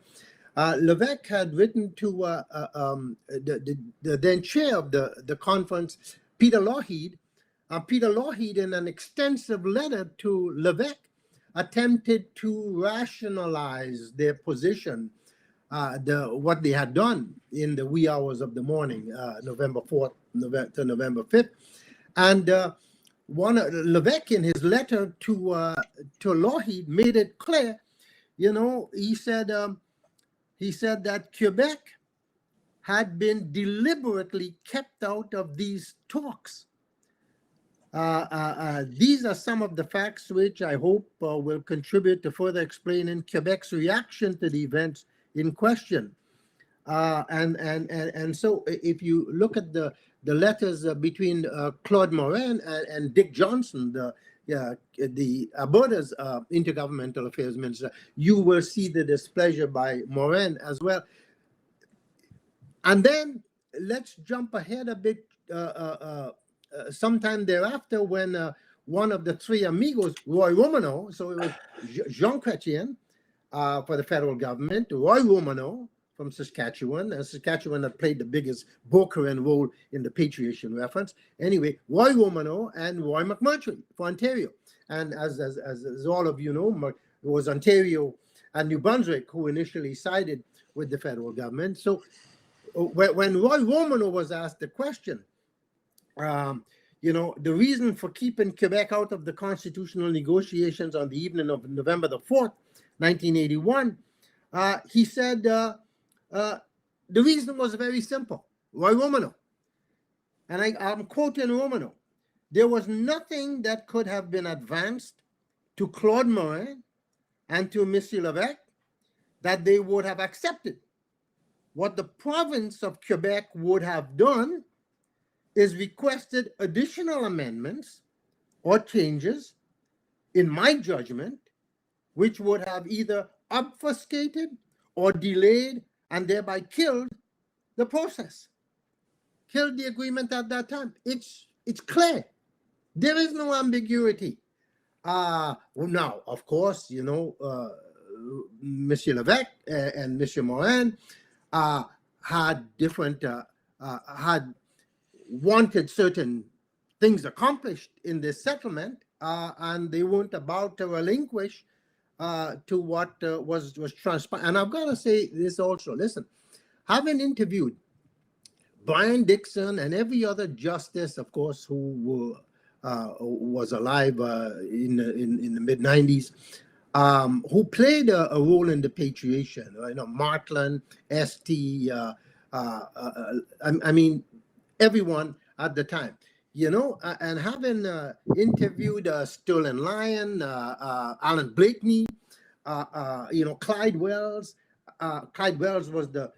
Lévesque had written to the then chair of the conference, Peter Lougheed. Peter Lougheed, in an extensive letter to Lévesque, attempted to rationalize their position, what they had done in the wee hours of the morning, November 4th to November 5th. And Lévesque, in his letter to Lougheed, made it clear, you know, he said that Quebec had been deliberately kept out of these talks. These are some of the facts which I hope will contribute to further explaining Quebec's reaction to the events in question. And so if you look at the letters between Claude Morin and Dick Johnson, the Alberta's Intergovernmental Affairs Minister, you will see the displeasure by Morin as well. And then let's jump ahead a bit. Sometime thereafter, when one of the three amigos, Roy Romanow, so it was Jean Chrétien for the federal government, Roy Romanow from Saskatchewan, and Saskatchewan had played the biggest Bocarin role in the patriation reference. Anyway, Roy Romanow and Roy McMurtry for Ontario. And as all of you know, it was Ontario and New Brunswick who initially sided with the federal government. So when Roy Romanow was asked the question, you know, the reason for keeping Quebec out of the constitutional negotiations on the evening of November the 4th, 1981, he said the reason was very simple. Roy Romanow, and I'm quoting Romanow, there was nothing that could have been advanced to Claude Morin and to Monsieur Lévesque that they would have accepted what the province of Quebec would have done is requested additional amendments or changes, in my judgment, which would have either obfuscated or delayed and thereby killed the process, killed the agreement at that time. It's clear. There is no ambiguity. Now, of course, you know, Monsieur Levesque and Monsieur Morin had different, had wanted certain things accomplished in this settlement, and they weren't about to relinquish to what was transpired. And I've got to say this also. Listen, having interviewed Brian Dixon and every other justice, of course, who was alive in the mid-90s, who played a role in the patriation, you know, Martland, St. I mean, everyone at the time, you know, and having interviewed Sterling Lyon, Alan Blakeney, you know, Clyde Wells. Clyde Wells was the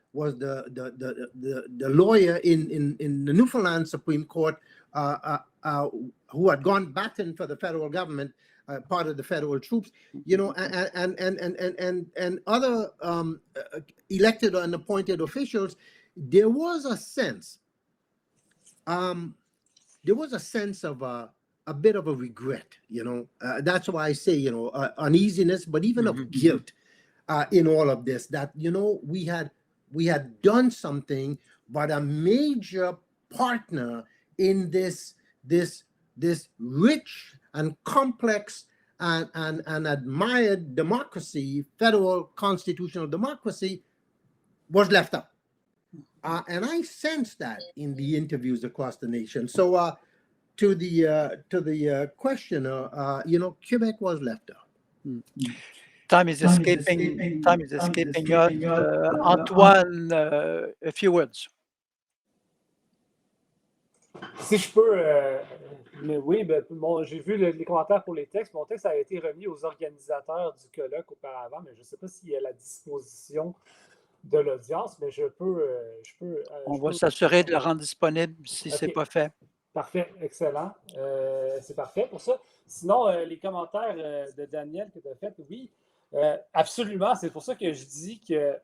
lawyer in the Newfoundland Supreme Court who had gone batting for the federal government, part of the federal troops, you know, and other elected and appointed officials. There was a sense of a bit of a regret, you know. That's why I say, you know, uneasiness, but even of guilt in all of this, that, you know, we had done something, but a major partner in this rich and complex and admired democracy, federal constitutional democracy, was left out. And I sense that in the interviews across the nation. So to the questioner, you know, Quebec was left out. Time is escaping us. Antoine, a few words. Si je peux, mais oui, ben, bon, j'ai vu les commentaires pour les textes. Mon texte a été remis aux organisateurs du colloque auparavant, mais je ne sais pas s'il est à la disposition de l'audience, mais je peux. On va s'assurer de le rendre disponible si ce n'est pas fait. Parfait, excellent. C'est parfait pour ça. Sinon, les commentaires de Daniel que tu as fait, oui, absolument. C'est pour ça que je dis que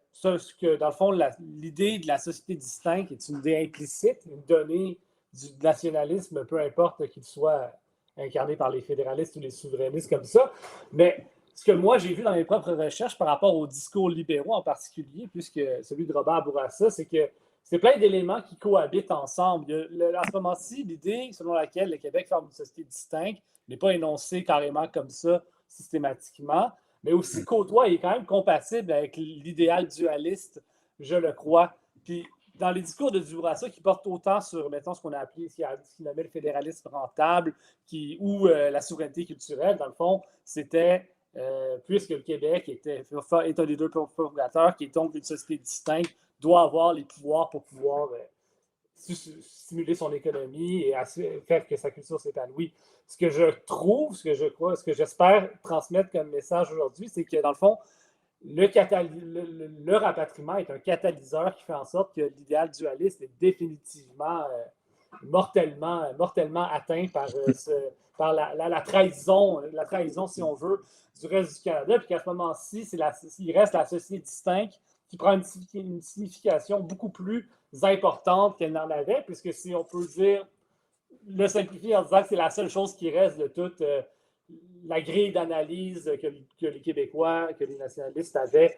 dans le fond, l'idée de la société distincte est une idée implicite, une donnée du nationalisme, peu importe qu'il soit incarné par les fédéralistes ou les souverainistes comme ça. Mais ce que moi, j'ai vu dans mes propres recherches par rapport aux discours libéraux en particulier, puisque celui de Robert Bourassa, c'est que c'est plein d'éléments qui cohabitent ensemble. À ce moment-ci, l'idée selon laquelle le Québec forme une société distincte n'est pas énoncée carrément comme ça systématiquement, mais aussi côtoie et est quand même compatible avec l'idéal dualiste, je le crois. Puis dans les discours de Bourassa qui portent autant sur, mettons, ce qu'on a appelé, ce qu'il nommait le fédéralisme rentable, ou la souveraineté culturelle, dans le fond, c'était, puisque le Québec est un des deux fondateurs, qui est donc une société distincte, doit avoir les pouvoirs pour pouvoir stimuler son économie et faire que sa culture s'épanouisse. Ce que je trouve, ce que je crois, ce que j'espère transmettre comme message aujourd'hui, c'est que dans le fond, le rapatriement est un catalyseur qui fait en sorte que l'idéal dualiste est définitivement mortellement atteint par la trahison, si on veut, du reste du Canada, puis qu'à ce moment-ci, il reste la société distincte qui prend une signification beaucoup plus importante qu'elle n'en avait, puisque si on peut le simplifier en disant que c'est la seule chose qui reste de toute la grille d'analyse que les Québécois, que les nationalistes avaient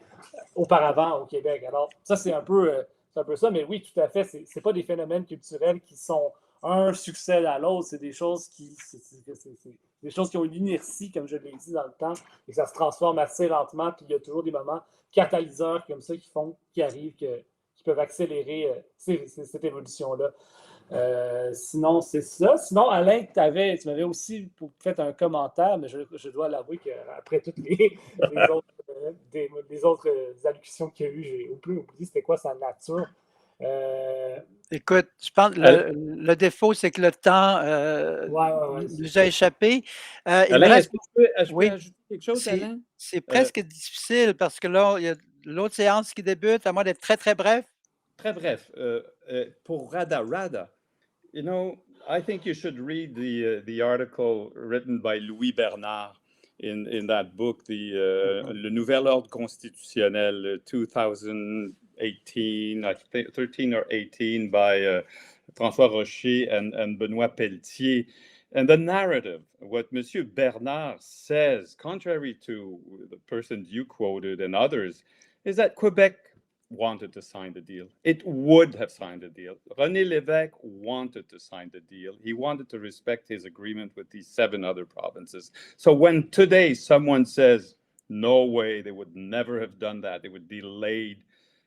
auparavant au Québec. Alors, ça, c'est un peu ça, mais oui, tout à fait, c'est pas des phénomènes culturels qui sont un succès à l'autre, c'est des choses qui ont une inertie, comme je l'ai dit dans le temps, et ça se transforme assez lentement, puis il y a toujours des moments catalyseurs comme ça qui arrivent, qui peuvent accélérer cette évolution-là. Sinon, c'est ça. Sinon, Alain, tu m'avais aussi fait un commentaire, mais je dois l'avouer qu'après toutes les autres allocutions qu'il y a eu, j'ai oublié c'était quoi sa nature. Écoute, je pense que le défaut, c'est que le temps nous a échappé. Alain, est-ce que je peux ajouter quelque chose, Alain? C'est presque difficile parce que là, il y a l'autre séance qui débute, à moins d'être très, très bref. très bref, pour Rada Rada, you know, I think you should read the article written by Louis Bernard in that book, Le Nouvel Ordre Constitutionnel 2018, I think 13 or 18 by François Rocher and Benoît Pelletier. And the narrative, what Monsieur Bernard says, contrary to the person you quoted and others, is that Quebec wanted to sign the deal. It would have signed the deal. René Lévesque wanted to sign the deal. He wanted to respect his agreement with these 7 other provinces. So when today someone says, no way, they would never have done that, they would delayed,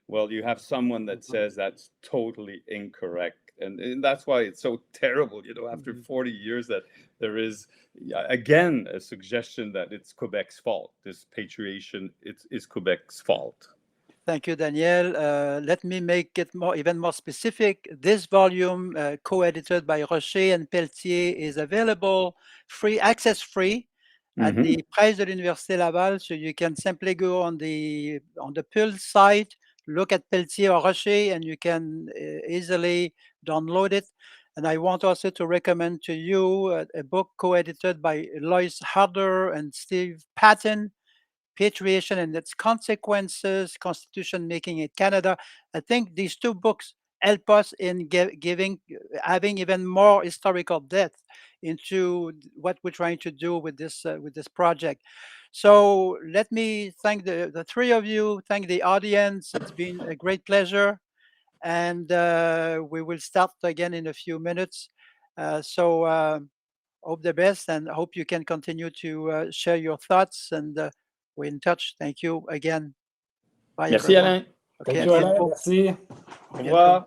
well, you have someone that says that's totally incorrect. And that's why it's so terrible, you know, after 40 years that there is, again, a suggestion that it's Quebec's fault. This patriation is Quebec's fault. Thank you, Daniel. Let me make it even more specific. This volume, co-edited by Rocher and Pelletier, is available access-free at the Presse de l'Université Laval. So you can simply go on the Pulse site, look at Pelletier or Rocher, and you can easily download it. And I want also to recommend to you a book co-edited by Lois Harder and Steve Patton, Patriation and Its Consequences, Constitution Making in Canada. I think these 2 books help us in having even more historical depth into what we're trying to do with this project. So let me thank the 3 of you, thank the audience. It's been a great pleasure, and we will start again in a few minutes. Hope the best, and hope you can continue to share your thoughts, and we're in touch. Thank you again. Bye, Merci, everyone. Alain. Okay, Thank you, Alain. Merci. Au revoir.